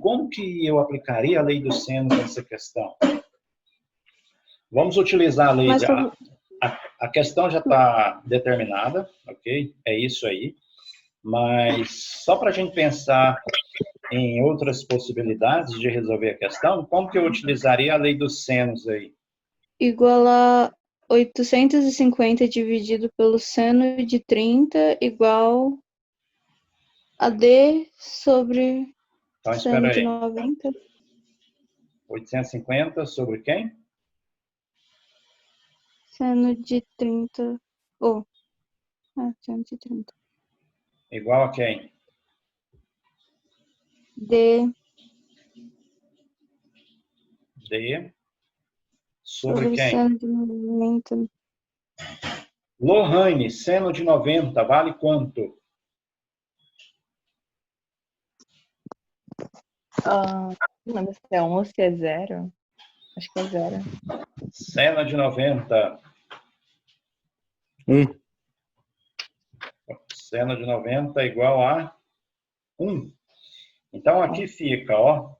Speaker 1: como que eu aplicaria a lei dos senos nessa questão? Vamos utilizar a lei... A questão já está determinada, ok? É isso aí. Mas só para a gente pensar em outras possibilidades de resolver a questão, como que eu utilizaria a lei dos senos aí?
Speaker 2: Igual a 850 dividido pelo seno de 30 igual a D sobre
Speaker 1: Então,
Speaker 2: seno
Speaker 1: espera
Speaker 2: de
Speaker 1: aí.
Speaker 2: 90.
Speaker 1: 850 sobre quem?
Speaker 2: Seno de 30. Seno de 30.
Speaker 1: Igual a quem?
Speaker 2: D
Speaker 1: sobre quem?
Speaker 2: seno de 90.
Speaker 1: Lohane, seno de 90, vale quanto?
Speaker 3: Não lembro se é 1 ou se é 0. Acho que é 0.
Speaker 1: Seno de 90.
Speaker 4: 1.
Speaker 1: Seno de 90 igual a 1. Então, aqui fica, ó,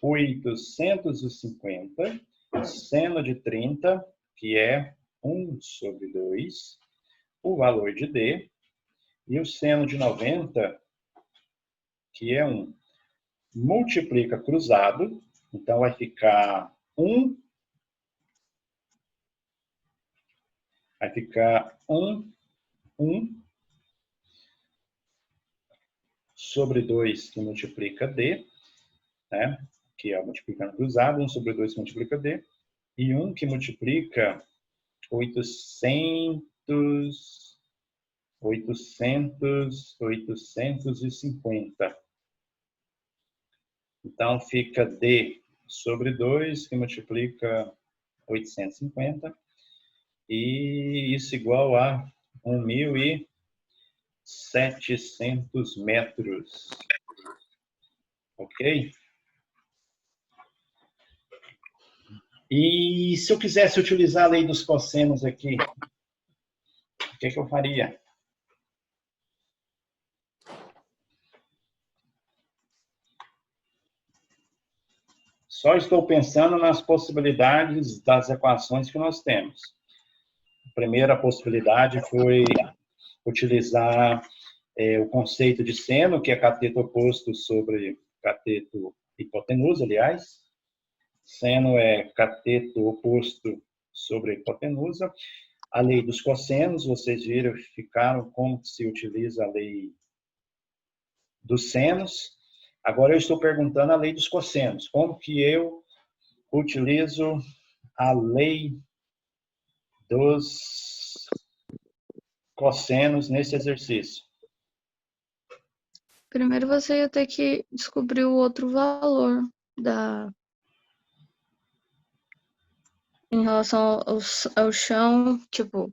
Speaker 1: 850, seno de 30, que é 1 sobre 2, o valor de D, e o seno de 90, que é 1. Multiplica cruzado, então vai ficar 1, sobre 2 que multiplica D, né? Que é multiplicando cruzado, 1 sobre 2 que multiplica D, e 1 que multiplica 850. Então, fica D sobre 2, que multiplica 850, e isso igual a 1.700 metros. Ok? E se eu quisesse utilizar a lei dos cossenos aqui, o que eu faria? Só estou pensando nas possibilidades das equações que nós temos. A primeira possibilidade foi utilizar o conceito de seno, que é cateto oposto sobre cateto hipotenusa, aliás. Seno é cateto oposto sobre a hipotenusa. A lei dos cossenos, vocês verificaram como se utiliza a lei dos senos. Agora eu estou perguntando a lei dos cossenos. Como que eu utilizo a lei dos cossenos nesse exercício?
Speaker 2: Primeiro você ia ter que descobrir o outro valor em relação ao chão, tipo,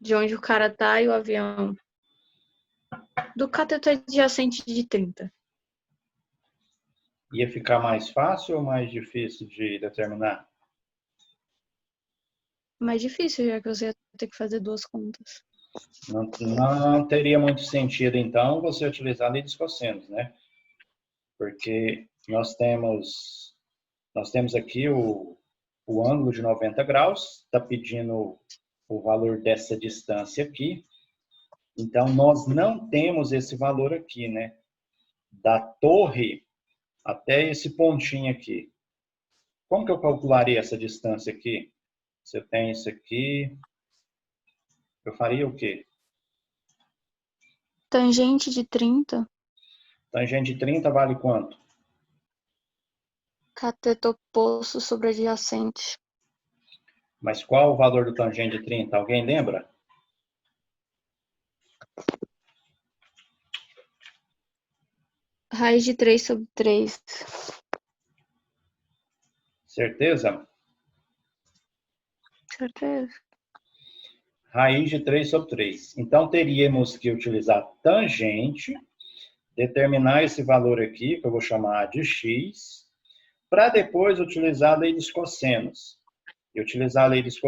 Speaker 2: de onde o cara tá e o avião. Do cateto adjacente de 30.
Speaker 1: Ia ficar mais fácil ou mais difícil de determinar?
Speaker 2: Mais difícil, já que você ia ter que fazer duas contas.
Speaker 1: Não teria muito sentido, então, você utilizar a lei dos cossenos, né? Porque nós temos aqui o ângulo de 90 graus, está pedindo o valor dessa distância aqui. Então, nós não temos esse valor aqui, né? Da torre até esse pontinho aqui. Como que eu calcularia essa distância aqui? Se eu tenho isso aqui, eu faria o quê?
Speaker 2: Tangente de 30.
Speaker 1: Tangente de 30 vale quanto?
Speaker 2: Cateto oposto sobre adjacente.
Speaker 1: Mas qual o valor do tangente de 30? Alguém lembra?
Speaker 2: Raiz de 3 sobre 3.
Speaker 1: Certeza?
Speaker 2: Certeza.
Speaker 1: Raiz de 3 sobre 3. Então, teríamos que utilizar tangente, determinar esse valor aqui, que eu vou chamar de x, para depois utilizar a lei dos cossenos. E utilizar a lei dos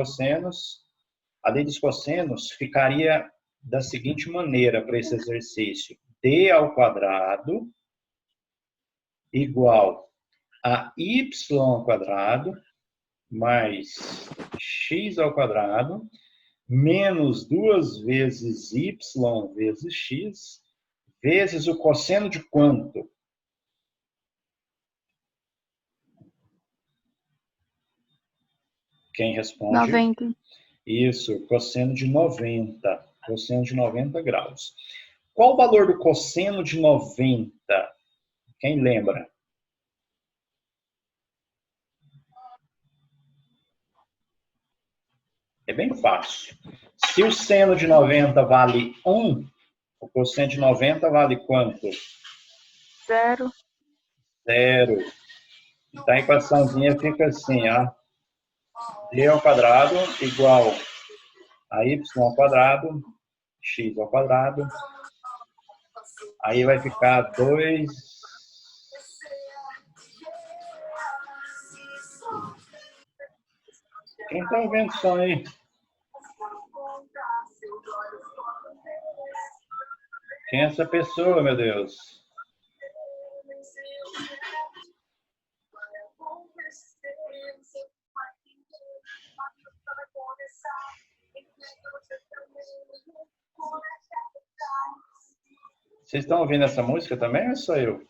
Speaker 1: cossenos ficaria da seguinte maneira para esse exercício. D ao quadrado igual a y ao quadrado mais x ao quadrado menos 2 vezes y vezes x vezes o cosseno de quanto? Quem responde?
Speaker 2: 90.
Speaker 1: Isso, cosseno de 90. Cosseno de 90 graus. Qual o valor do cosseno de 90? Quem lembra? É bem fácil. Se o seno de 90 vale 1, o cosseno de 90 vale quanto?
Speaker 2: 0.
Speaker 1: 0. Então a equaçãozinha fica assim, ó. D ao quadrado igual a y ao quadrado, x ao quadrado. Aí vai ficar 2... Quem tá ouvindo o som aí? Quem é essa pessoa, meu Deus? Vocês estão ouvindo essa música também ou sou eu?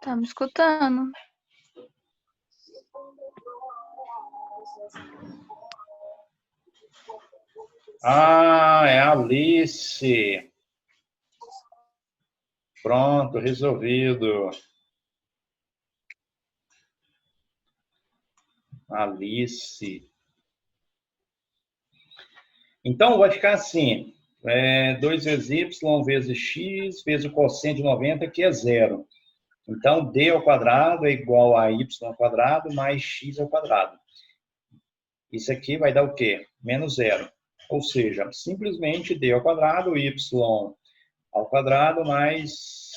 Speaker 2: Tá me escutando?
Speaker 1: Ah, é a Alice. Pronto, resolvido. Alice. Então, vai ficar assim. 2 vezes y vezes x vezes o cosseno de 90, que é 0. Então, d ao quadrado é igual a y ao quadrado mais x ao quadrado. Isso aqui vai dar o quê? Menos 0. Ou seja, simplesmente d ao quadrado, y ao quadrado mais...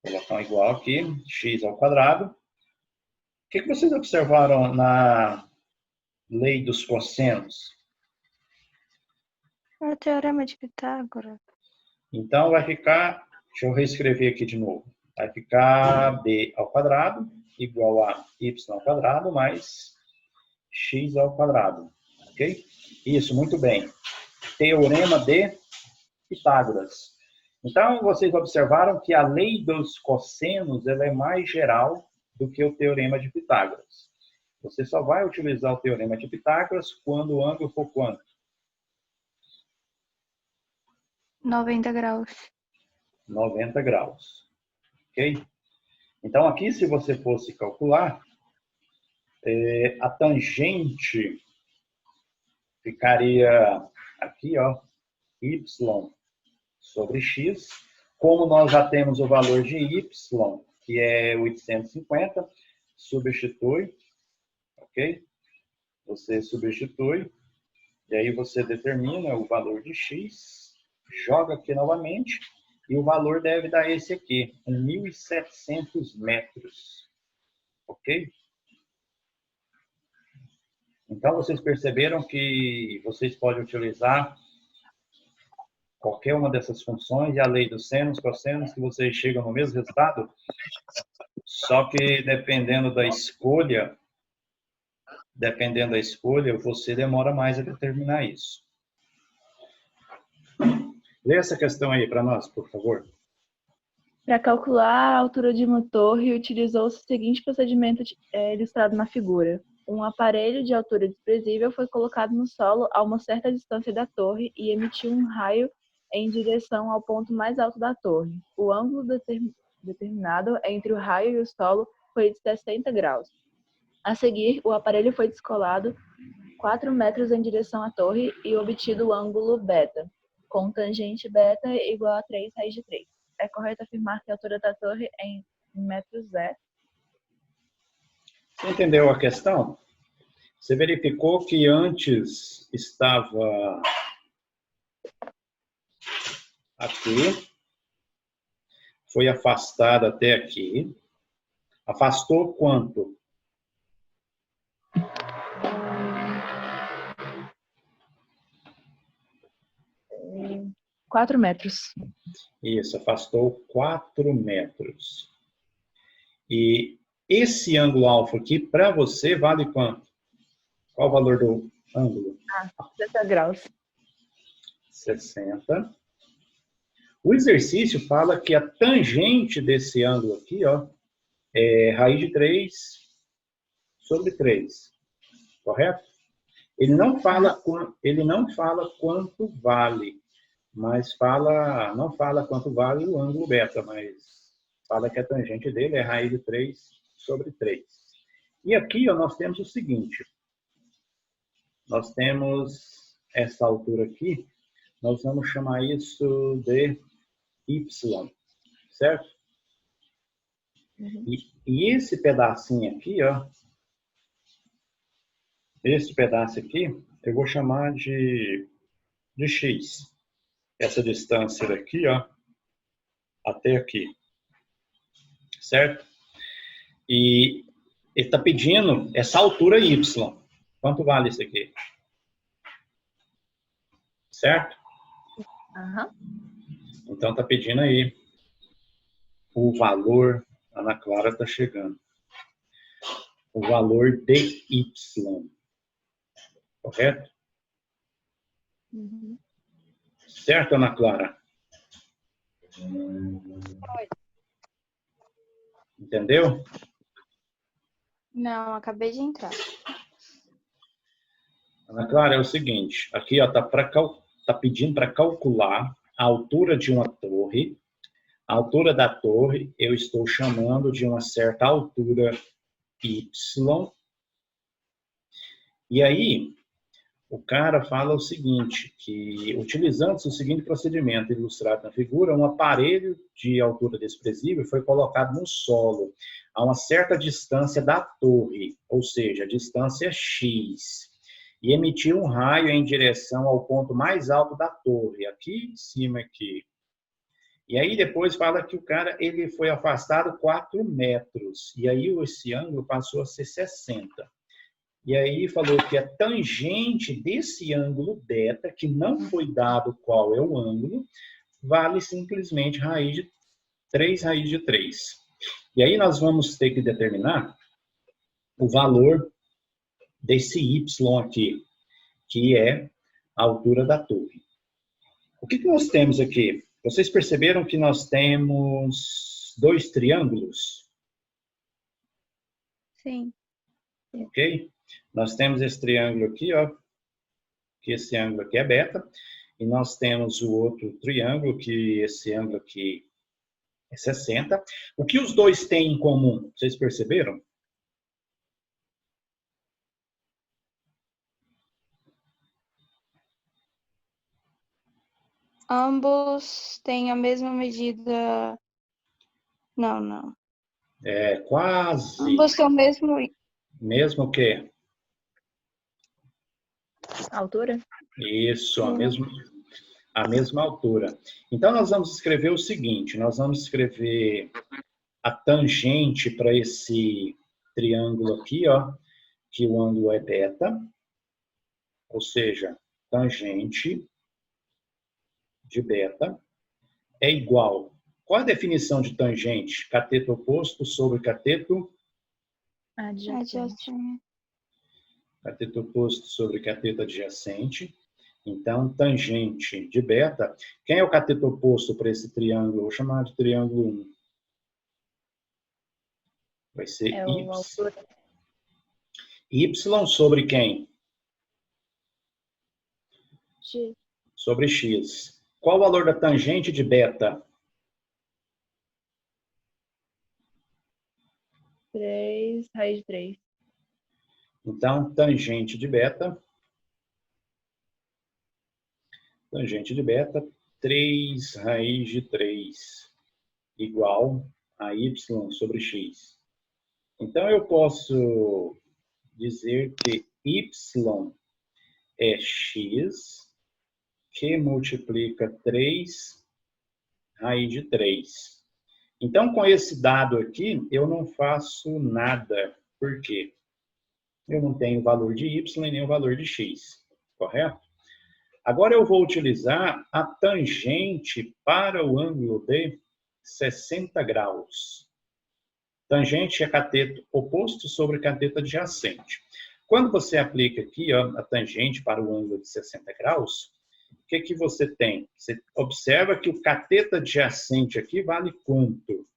Speaker 1: Vou colocar um igual aqui, x ao quadrado. O que vocês observaram na lei dos cossenos?
Speaker 2: É o teorema de Pitágoras.
Speaker 1: Então, vai ficar... Deixa eu reescrever aqui de novo. Vai ficar b ao quadrado igual a y ao quadrado mais x ao quadrado. Ok? Isso, muito bem. Teorema de Pitágoras. Então, vocês observaram que a lei dos cossenos ela é mais geral do que o teorema de Pitágoras. Você só vai utilizar o teorema de Pitágoras quando o ângulo for quanto?
Speaker 2: 90 graus.
Speaker 1: 90 graus. Ok? Então, aqui, se você fosse calcular, a tangente ficaria aqui, ó, y sobre x. Como nós já temos o valor de y, que é 850, substitui, ok? Você substitui, e aí você determina o valor de x, joga aqui novamente, e o valor deve dar esse aqui, 1.700 metros, ok? Então, vocês perceberam que vocês podem utilizar qualquer uma dessas funções e a lei dos senos, cossenos, que vocês chegam no mesmo resultado? Só que dependendo da escolha, você demora mais a determinar isso. Lê essa questão aí para nós, por favor.
Speaker 3: Para calcular a altura de uma torre, utilizou-se o seguinte procedimento ilustrado na figura. Um aparelho de altura desprezível foi colocado no solo a uma certa distância da torre e emitiu um raio em direção ao ponto mais alto da torre. O ângulo determinado entre o raio e o solo foi de 60 graus. A seguir, o aparelho foi descolado 4 metros em direção à torre e obtido o ângulo beta, com tangente beta igual a 3 raiz de 3. É correto afirmar que a altura da torre em metros é?
Speaker 1: Você entendeu a questão? Você verificou que antes estava aqui, foi afastado até aqui. Afastou quanto?
Speaker 3: 4 metros.
Speaker 1: Isso, afastou 4 metros. E esse ângulo alfa aqui, para você, vale quanto? Qual o valor do ângulo?
Speaker 3: 60 graus.
Speaker 1: 60. O exercício fala que a tangente desse ângulo aqui, ó, é raiz de 3 sobre 3. Correto? Ele não fala quanto vale, mas não fala quanto vale o ângulo beta, mas fala que a tangente dele é raiz de 3 sobre 3. E aqui, ó, nós temos o seguinte. Nós temos essa altura aqui, nós vamos chamar isso de y, certo?
Speaker 3: Uhum.
Speaker 1: E esse pedacinho aqui, ó, esse pedaço aqui, eu vou chamar de x. Essa distância daqui, ó, até aqui, certo? E ele está pedindo essa altura y. Quanto vale isso aqui? Certo?
Speaker 3: Uhum.
Speaker 1: Então está pedindo aí o valor, a Ana Clara está chegando. O valor de y. Correto?
Speaker 3: Uhum.
Speaker 1: Certo, Ana Clara? Entendeu?
Speaker 2: Não, acabei de entrar.
Speaker 1: Ana Clara, é o seguinte, aqui ó, tá pedindo para calcular a altura de uma torre. A altura da torre eu estou chamando de uma certa altura y. E aí, o cara fala o seguinte, que utilizando-se o seguinte procedimento ilustrado na figura, um aparelho de altura desprezível foi colocado no solo, a uma certa distância da torre, ou seja, a distância x, e emitiu um raio em direção ao ponto mais alto da torre, aqui em cima aqui. E aí depois fala que o cara ele foi afastado 4 metros, e aí esse ângulo passou a ser 60. E aí falou que a tangente desse ângulo beta, que não foi dado qual é o ângulo, vale simplesmente 3 raiz de 3. E aí nós vamos ter que determinar o valor desse y aqui, que é a altura da torre. O que nós temos aqui? Vocês perceberam que nós temos 2 triângulos?
Speaker 2: Sim.
Speaker 1: Ok? Nós temos esse triângulo aqui, ó, que esse ângulo aqui é beta, e nós temos o outro triângulo, que esse ângulo aqui é 60. O que os dois têm em comum? Vocês perceberam?
Speaker 2: Ambos têm a mesma medida. Não.
Speaker 1: É quase.
Speaker 2: Ambos têm o mesmo.
Speaker 1: Mesmo que?
Speaker 3: Altura?
Speaker 1: Isso, a mesma altura. Então, nós vamos escrever o seguinte, nós vamos escrever a tangente para esse triângulo aqui, ó, que o ângulo é beta, ou seja, tangente de beta é igual. Qual a definição de tangente? Cateto oposto sobre cateto?
Speaker 3: Adjacente.
Speaker 1: Cateto oposto sobre cateto adjacente. Então, tangente de beta. Quem é o cateto oposto para esse triângulo? Eu vou chamar de triângulo 1. Vai ser
Speaker 3: É
Speaker 1: y.
Speaker 3: a altura.
Speaker 1: Y sobre quem?
Speaker 3: X.
Speaker 1: Sobre x. Qual o valor da tangente de beta?
Speaker 3: 3 raiz de 3.
Speaker 1: Então, tangente de beta, 3 raiz de 3, igual a y sobre x. Então, eu posso dizer que y é x que multiplica 3 raiz de 3. Então, com esse dado aqui, eu não faço nada. Por quê? Eu não tenho o valor de y e nem o valor de x, correto? Agora eu vou utilizar a tangente para o ângulo de 60 graus. Tangente é cateto oposto sobre cateto adjacente. Quando você aplica aqui a tangente para o ângulo de 60 graus, o que você tem? Você observa que o cateto adjacente aqui vale quanto?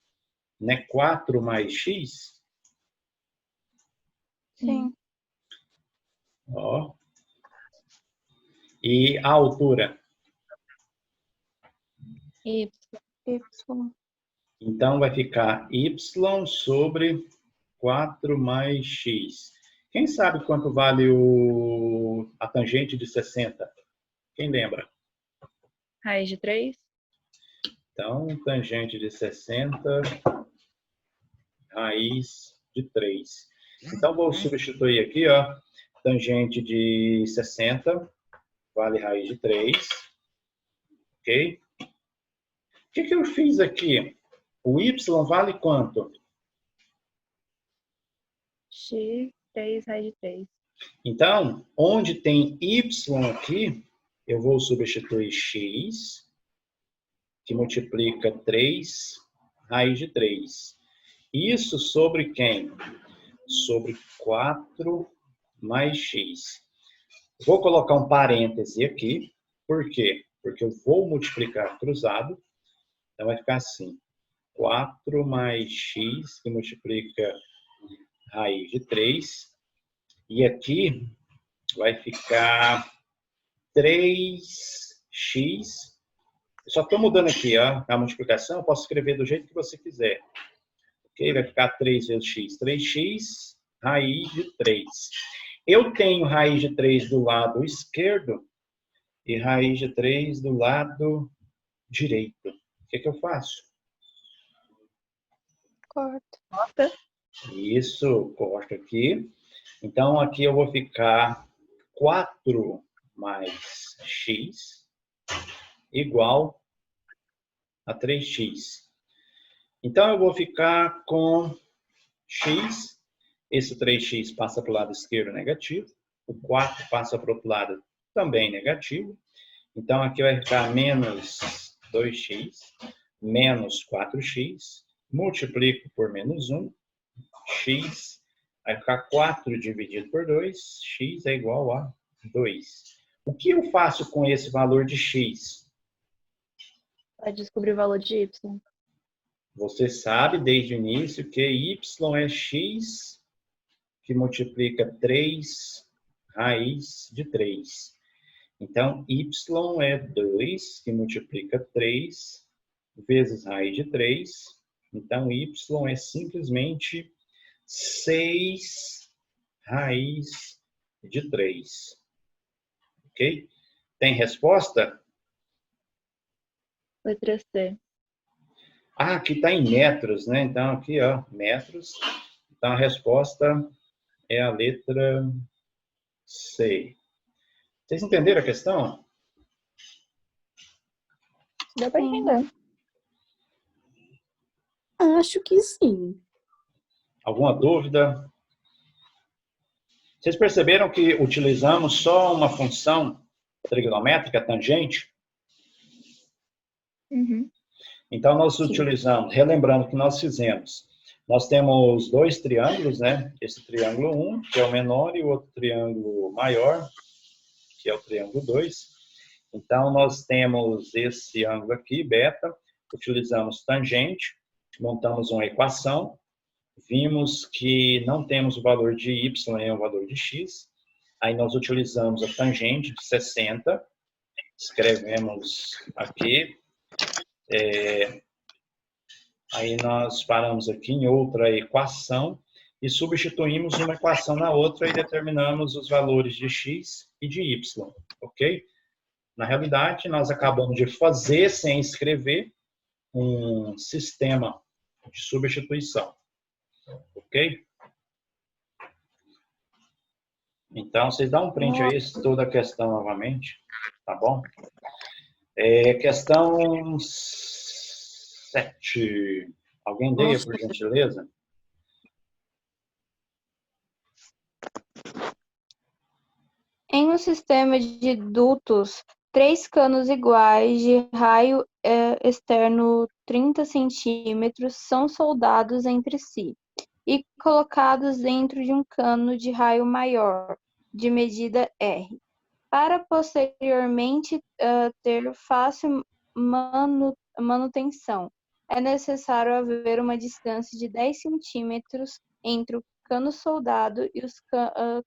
Speaker 1: Né? 4 mais x?
Speaker 2: Sim.
Speaker 1: Ó. E a altura?
Speaker 3: Y.
Speaker 2: Y.
Speaker 1: Então, vai ficar y sobre 4 mais x. Quem sabe quanto vale a tangente de 60? Quem lembra?
Speaker 3: Raiz de 3.
Speaker 1: Então, tangente de 60, raiz de 3. Então, vou substituir aqui, ó, tangente de 60 vale raiz de 3. Ok? O que eu fiz aqui? O y vale quanto?
Speaker 3: X, 3 raiz de 3.
Speaker 1: Então, onde tem y aqui, eu vou substituir x, que multiplica 3 raiz de 3. Isso sobre quem? Sobre 4 mais x. Vou colocar um parêntese aqui. Por quê? Porque eu vou multiplicar cruzado. Então, vai ficar assim. 4 mais x, que multiplica raiz de 3. E aqui vai ficar 3x. Eu só estou mudando aqui, ó, a multiplicação. Eu posso escrever do jeito que você quiser. Ok? Vai ficar 3 vezes x. 3x, raiz de 3. Eu tenho raiz de 3 do lado esquerdo e raiz de 3 do lado direito. O que eu faço?
Speaker 2: Corta.
Speaker 1: Isso, corto aqui. Então, aqui eu vou ficar 4 mais x igual a 3x. Então, eu vou ficar com x. Esse 3x passa para o lado esquerdo negativo. O 4 passa para o outro lado também negativo. Então, aqui vai ficar menos 2x, menos 4x. Multiplico por menos 1, x. Vai ficar 4 dividido por 2, x é igual a 2. O que eu faço com esse valor de x?
Speaker 3: Vai descobrir o valor de y.
Speaker 1: Você sabe desde o início que y é x que multiplica 3 raiz de 3. Então, y é 2 que multiplica 3 vezes raiz de 3. Então, y é simplesmente 6 raiz de 3. Ok? Tem resposta?
Speaker 3: Letra C.
Speaker 1: Ah, aqui está em metros, né? Então, aqui, ó, metros. Então, a resposta é a letra C. Vocês entenderam a questão?
Speaker 3: Deu para entender.
Speaker 5: Acho que sim.
Speaker 1: Alguma dúvida? Vocês perceberam que utilizamos só uma função trigonométrica, tangente?
Speaker 3: Uhum.
Speaker 1: Então, nós utilizamos, relembrando o que nós fizemos, nós temos dois triângulos, né? Esse triângulo 1, que é o menor, e o outro triângulo maior, que é o triângulo 2. Então, nós temos esse ângulo aqui, beta, utilizamos tangente, montamos uma equação, vimos que não temos o valor de y e o valor de x. Aí nós utilizamos a tangente de 60, escrevemos aqui. Aí nós paramos aqui em outra equação e substituímos uma equação na outra e determinamos os valores de x e de y, ok? Na realidade, nós acabamos de fazer, sem escrever, um sistema de substituição, ok? Então, vocês dão um print aí, toda a questão novamente, tá bom? Questão 7. Alguém leia, por gentileza?
Speaker 2: Em um sistema de dutos, 3 canos iguais de raio externo 30 centímetros são soldados entre si e colocados dentro de um cano de raio maior, de medida R. Para posteriormente ter fácil manutenção, é necessário haver uma distância de 10 centímetros entre o cano soldado e os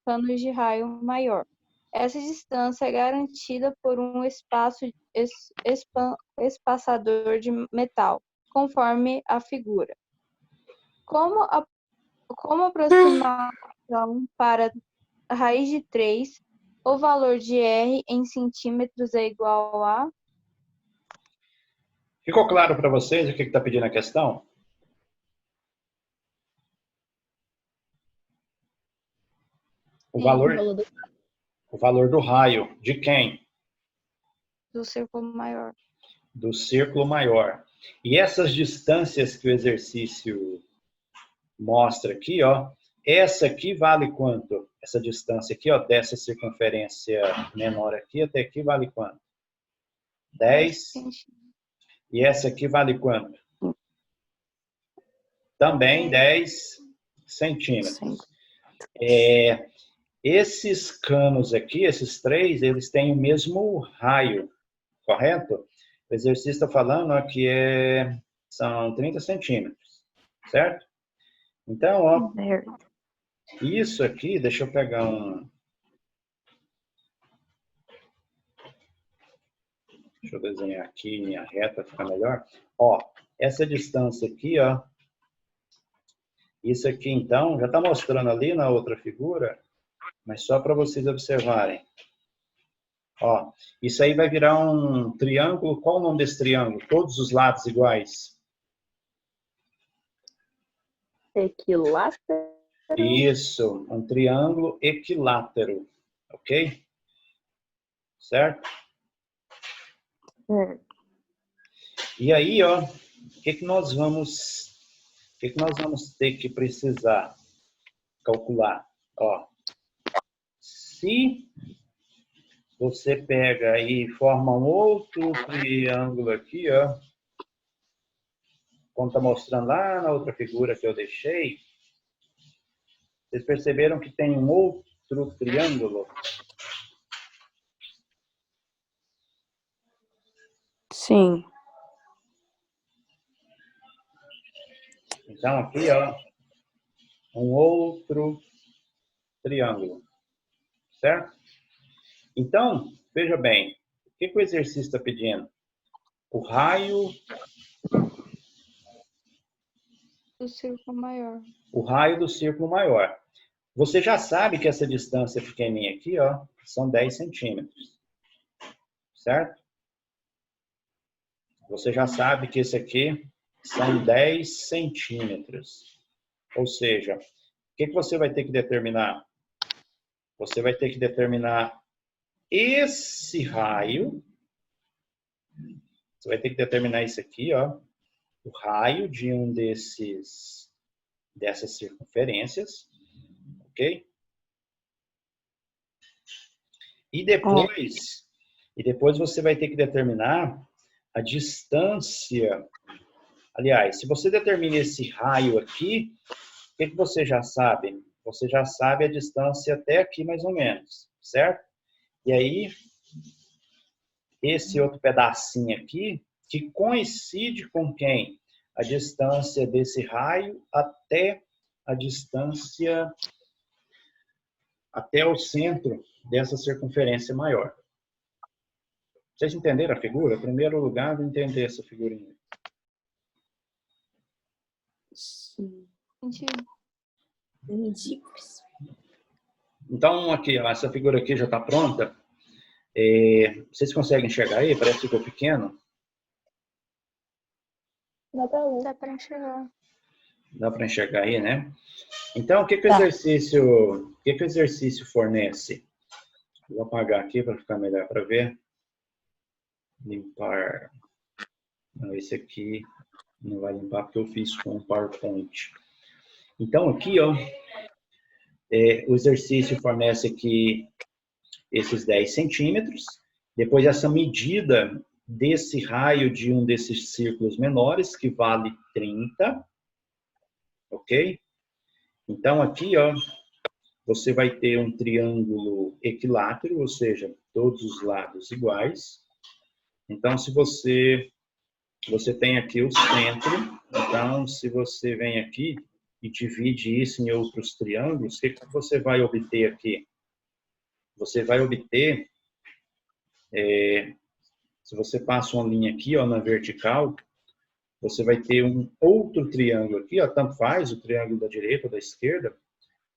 Speaker 2: canos de raio maior. Essa distância é garantida por um espaçador de metal, conforme a figura. Como aproximação para a raiz de 3, o valor de R em centímetros é igual a...
Speaker 1: Ficou claro para vocês o que está pedindo a questão? O valor do raio. De quem?
Speaker 2: Do círculo maior.
Speaker 1: Do círculo maior. E essas distâncias que o exercício mostra aqui, ó, essa aqui vale quanto? Essa distância aqui, ó, dessa circunferência menor aqui até aqui vale quanto? 10. E essa aqui vale quanto? Também 10 centímetros. Esses canos aqui, esses 3, eles têm o mesmo raio, correto? O exercício está falando ó, que são 30 centímetros, certo? Então, ó, isso aqui, deixa eu pegar Deixa eu desenhar aqui minha reta, fica melhor. Ó, essa distância aqui, ó, isso aqui então, já está mostrando ali na outra figura, mas só para vocês observarem. Ó, isso aí vai virar um triângulo. Qual o nome desse triângulo? Todos os lados iguais.
Speaker 3: Equilátero.
Speaker 1: Isso, um triângulo equilátero, ok? Certo? E aí, ó, o que nós vamos ter que precisar calcular? Ó, se você pega e forma um outro triângulo aqui, ó, como está mostrando lá na outra figura que eu deixei, vocês perceberam que tem um outro triângulo?
Speaker 5: Sim.
Speaker 1: Então, aqui, ó, um outro triângulo, certo? Então, veja bem, o que o exercício está pedindo? O raio
Speaker 2: Do círculo maior.
Speaker 1: O raio do círculo maior. Você já sabe que essa distância pequenininha aqui, ó, são 10 centímetros, certo? Você já sabe que esse aqui são 10 centímetros. Ou seja, o que você vai ter que determinar? Você vai ter que determinar esse raio. Você vai ter que determinar isso aqui, ó, o raio de um dessas circunferências, ok? E depois você vai ter que determinar a distância. Aliás, se você determina esse raio aqui, o que você já sabe? Você já sabe a distância até aqui, mais ou menos, certo? E aí, esse outro pedacinho aqui, que coincide com quem? A distância desse raio até a distância até o centro dessa circunferência maior. Vocês entenderam a figura? Em primeiro lugar, vou entender essa figurinha.
Speaker 5: Sim.
Speaker 2: Sentido.
Speaker 5: Entendi.
Speaker 1: Então, aqui, ó, essa figura aqui já está pronta. Vocês conseguem enxergar aí? Parece que ficou pequeno.
Speaker 3: Dá pra ler.
Speaker 2: Dá para enxergar.
Speaker 1: Dá para enxergar aí, né? Então, o que que o exercício fornece? Vou apagar aqui para ficar melhor para ver. Limpar. Não, esse aqui não vai limpar porque eu fiz com o PowerPoint. Então, aqui, ó, o exercício fornece aqui esses 10 centímetros. Depois, essa medida desse raio de um desses círculos menores, que vale 30. Ok? Então, aqui, ó, você vai ter um triângulo equilátero, ou seja, todos os lados iguais. Então, se você tem aqui o centro, então, se você vem aqui e divide isso em outros triângulos, o que que você vai obter aqui? Você vai obter, se você passa uma linha aqui, ó, na vertical, você vai ter um outro triângulo aqui, ó, tanto faz o triângulo da direita ou da esquerda,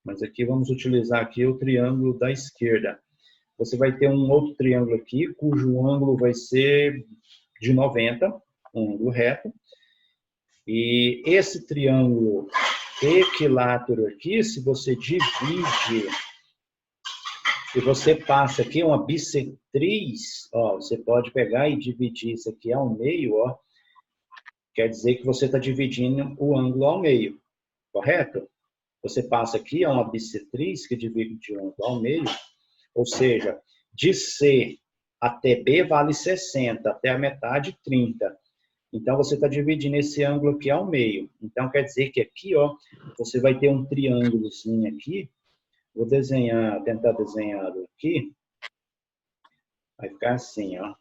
Speaker 1: mas aqui vamos utilizar aqui o triângulo da esquerda. Você vai ter um outro triângulo aqui, cujo ângulo vai ser de 90, um ângulo reto. E esse triângulo equilátero aqui, se você divide, se você passa aqui uma bissetriz, ó, você pode pegar e dividir isso aqui ao meio, ó, quer dizer que você está dividindo o ângulo ao meio, correto? Você passa aqui, é uma bissetriz que divide o ângulo ao meio, ou seja, de C até B vale 60, até a metade 30. Então, você está dividindo esse ângulo aqui ao meio. Então, quer dizer que aqui, ó, você vai ter um triângulozinho aqui. Vou desenhar, tentar desenhar aqui. Vai ficar assim, ó.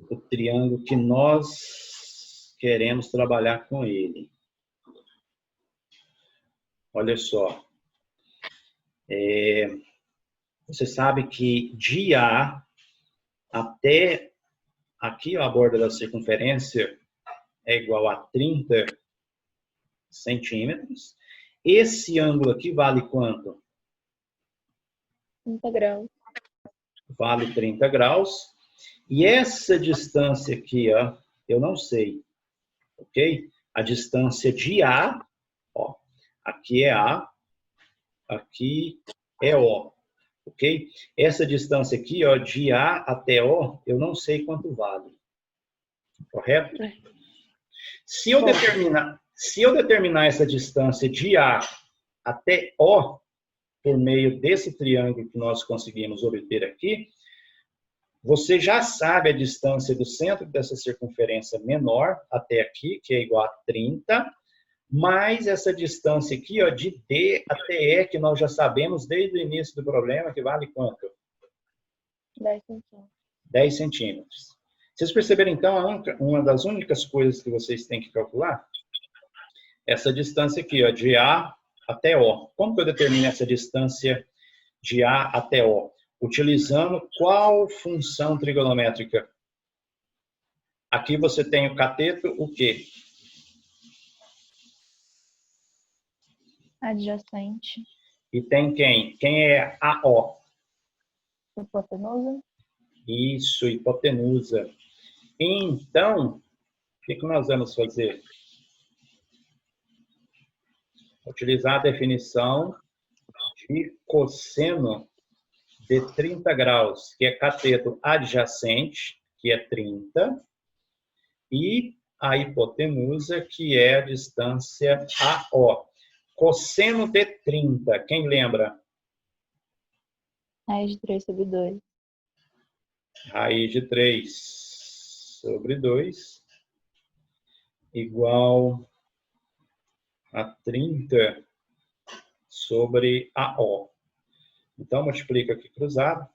Speaker 1: O triângulo que nós queremos trabalhar com ele. Olha só. Você sabe que de A até aqui, ó, a borda da circunferência é igual a 30 centímetros. Esse ângulo aqui vale quanto?
Speaker 3: 30 graus.
Speaker 1: Vale 30 graus. E essa distância aqui, ó, eu não sei, ok? A distância de A, ó, aqui é A, aqui é O, ok? Essa distância aqui, ó, de A até O, eu não sei quanto vale, correto? Se eu determinar essa distância de A até O, por meio desse triângulo que nós conseguimos obter aqui, você já sabe a distância do centro dessa circunferência menor até aqui, que é igual a 30, mais essa distância aqui, ó, de D até E, que nós já sabemos desde o início do problema, que vale quanto?
Speaker 3: 10 centímetros.
Speaker 1: 10 centímetros. Vocês perceberam, então, uma das únicas coisas que vocês têm que calcular? Essa distância aqui, ó, de A até O. Como que eu determino essa distância de A até O? Utilizando qual função trigonométrica? Aqui você tem o cateto, o quê?
Speaker 3: Adjacente.
Speaker 1: E tem quem? Quem é AO?
Speaker 3: Hipotenusa.
Speaker 1: Isso, hipotenusa. Então, o que nós vamos fazer? Utilizar a definição de cosseno de 30 graus, que é cateto adjacente, que é 30, e a hipotenusa, que é a distância AO. Cosseno de 30, quem lembra?
Speaker 3: Raiz de 3 sobre 2.
Speaker 1: Raiz de 3 sobre 2 igual a 30 sobre AO. Então, multiplica aqui cruzado.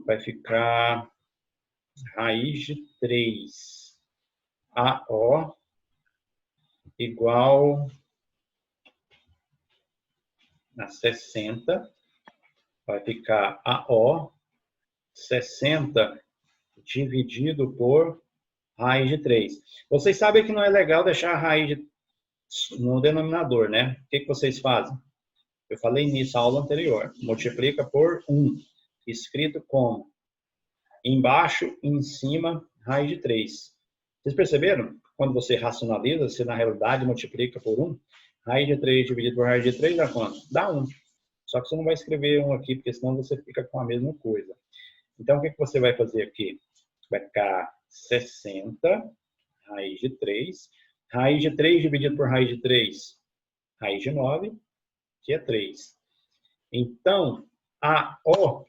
Speaker 1: Vai ficar raiz de 3 AO igual na 60, vai ficar AO 60 dividido por raiz de 3. Vocês sabem que não é legal deixar a raiz no denominador, né? O que vocês fazem? Eu falei nisso na aula anterior. Multiplica por 1, escrito como embaixo e em cima, raiz de 3. Vocês perceberam? Quando você racionaliza, você na realidade multiplica por 1. Raiz de 3 dividido por raiz de 3 dá quanto? Dá 1. Só que você não vai escrever 1 aqui, porque senão você fica com a mesma coisa. Então, o que você vai fazer aqui? Vai ficar 60, raiz de 3. Raiz de 3 dividido por raiz de 3, raiz de 9, que é 3. Então, AO,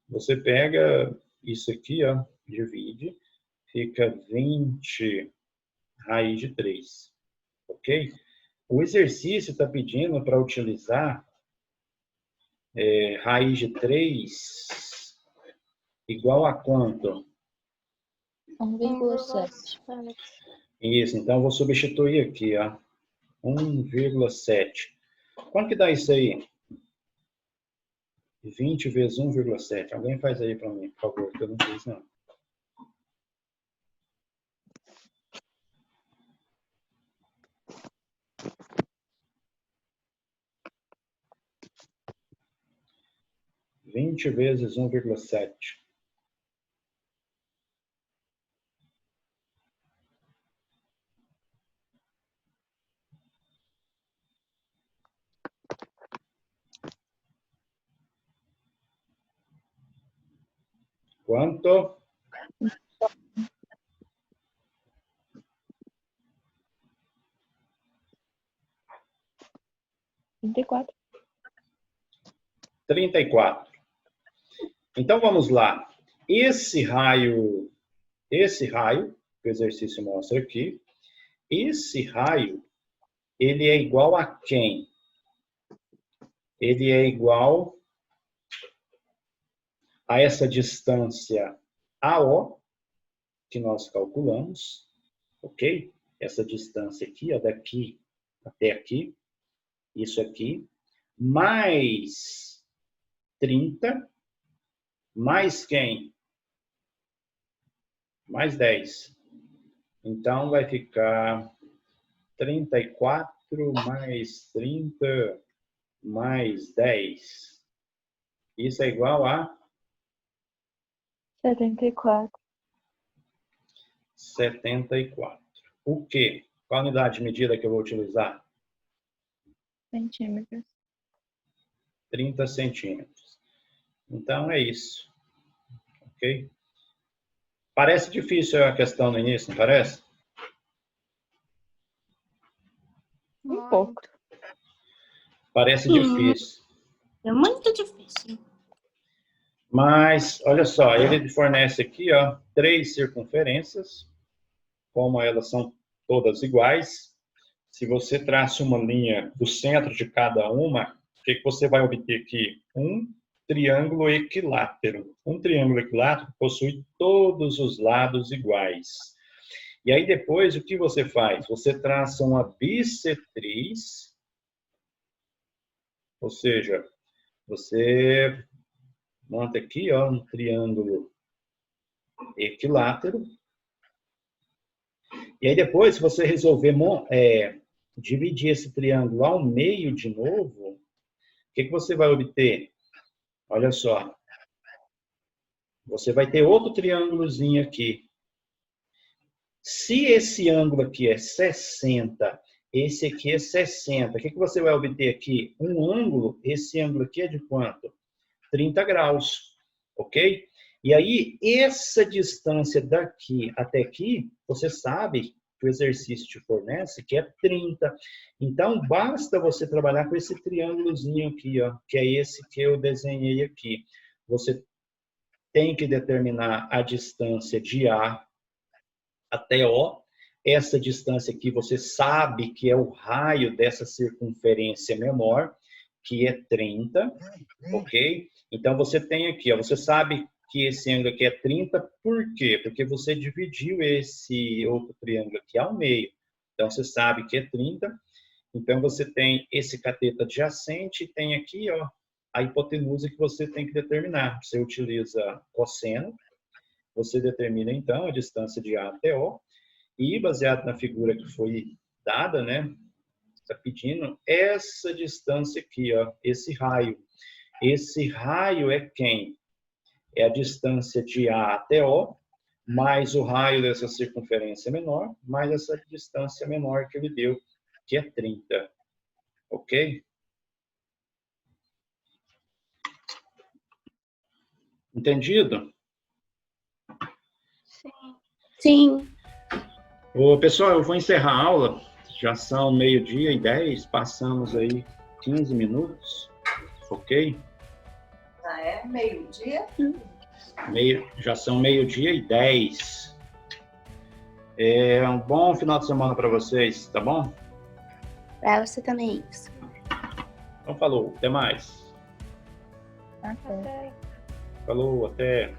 Speaker 1: você pega isso aqui, ó, divide, fica 20 raiz de 3, ok? O exercício está pedindo para utilizar raiz de 3 igual a quanto?
Speaker 3: 1,7.
Speaker 1: Isso, então eu vou substituir aqui, ó, 1,7. Quanto que dá isso aí? 20 vezes 1,7. Alguém faz aí para mim, por favor, que eu não fiz, não. Vinte vezes 1,7. Quanto?
Speaker 3: 34.
Speaker 1: 34. Então vamos lá. Esse raio que o exercício mostra aqui, esse raio, ele é igual a quem? Ele é igual a essa distância AO, que nós calculamos, ok? Essa distância aqui, ó, daqui até aqui, isso aqui, mais 30, mais quem? Mais 10. Então, vai ficar 34 mais 30 mais 10. Isso é igual a
Speaker 3: 74.
Speaker 1: 74. O quê? Qual a unidade de medida que eu vou utilizar?
Speaker 3: Centímetros.
Speaker 1: 30 centímetros. Então, é isso. Ok? Parece difícil a questão no início, não parece?
Speaker 3: Um pouco.
Speaker 1: Parece difícil.
Speaker 5: É muito difícil.
Speaker 1: Mas, olha só, ele fornece aqui, ó, 3 circunferências. Como elas são todas iguais, se você traça uma linha do centro de cada uma, o que você vai obter aqui? Um triângulo equilátero. Um triângulo equilátero possui todos os lados iguais. E aí depois, o que você faz? Você traça uma bissetriz, ou seja, você monta aqui, ó, um triângulo equilátero. E aí depois, se você resolver dividir esse triângulo ao meio de novo, o que você vai obter? Olha só. Você vai ter outro triângulozinho aqui. Se esse ângulo aqui é 60, esse aqui é 60, o que você vai obter aqui? Um ângulo, esse ângulo aqui é de quanto? 30 graus, ok? E aí, essa distância daqui até aqui, você sabe que o exercício te fornece que é 30. Então, basta você trabalhar com esse triângulozinho aqui, ó, que é esse que eu desenhei aqui. Você tem que determinar a distância de A até O. Essa distância aqui, você sabe que é o raio dessa circunferência menor, que é 30, ok? Então, você tem aqui, ó, você sabe que esse ângulo aqui é 30, por quê? Porque você dividiu esse outro triângulo aqui ao meio. Então, você sabe que é 30. Então, você tem esse cateto adjacente e tem aqui, ó, a hipotenusa que você tem que determinar. Você utiliza cosseno, você determina, então, a distância de A até O, e baseado na figura que foi dada, né, está pedindo essa distância aqui, ó, esse raio. Esse raio é quem? É a distância de A até O, mais o raio dessa circunferência menor, mais essa distância menor que ele deu, que é 30. Ok? Entendido?
Speaker 2: Sim.
Speaker 5: Sim.
Speaker 1: Ô, pessoal, eu vou encerrar a aula. Já são 12:10, passamos aí 15 minutos. Ok?
Speaker 6: Já é meio-dia?
Speaker 1: Já são 12:10. Um bom final de semana para vocês, tá bom?
Speaker 5: Pra você também, isso.
Speaker 1: Então, falou. Até mais.
Speaker 3: Até.
Speaker 1: Falou, até.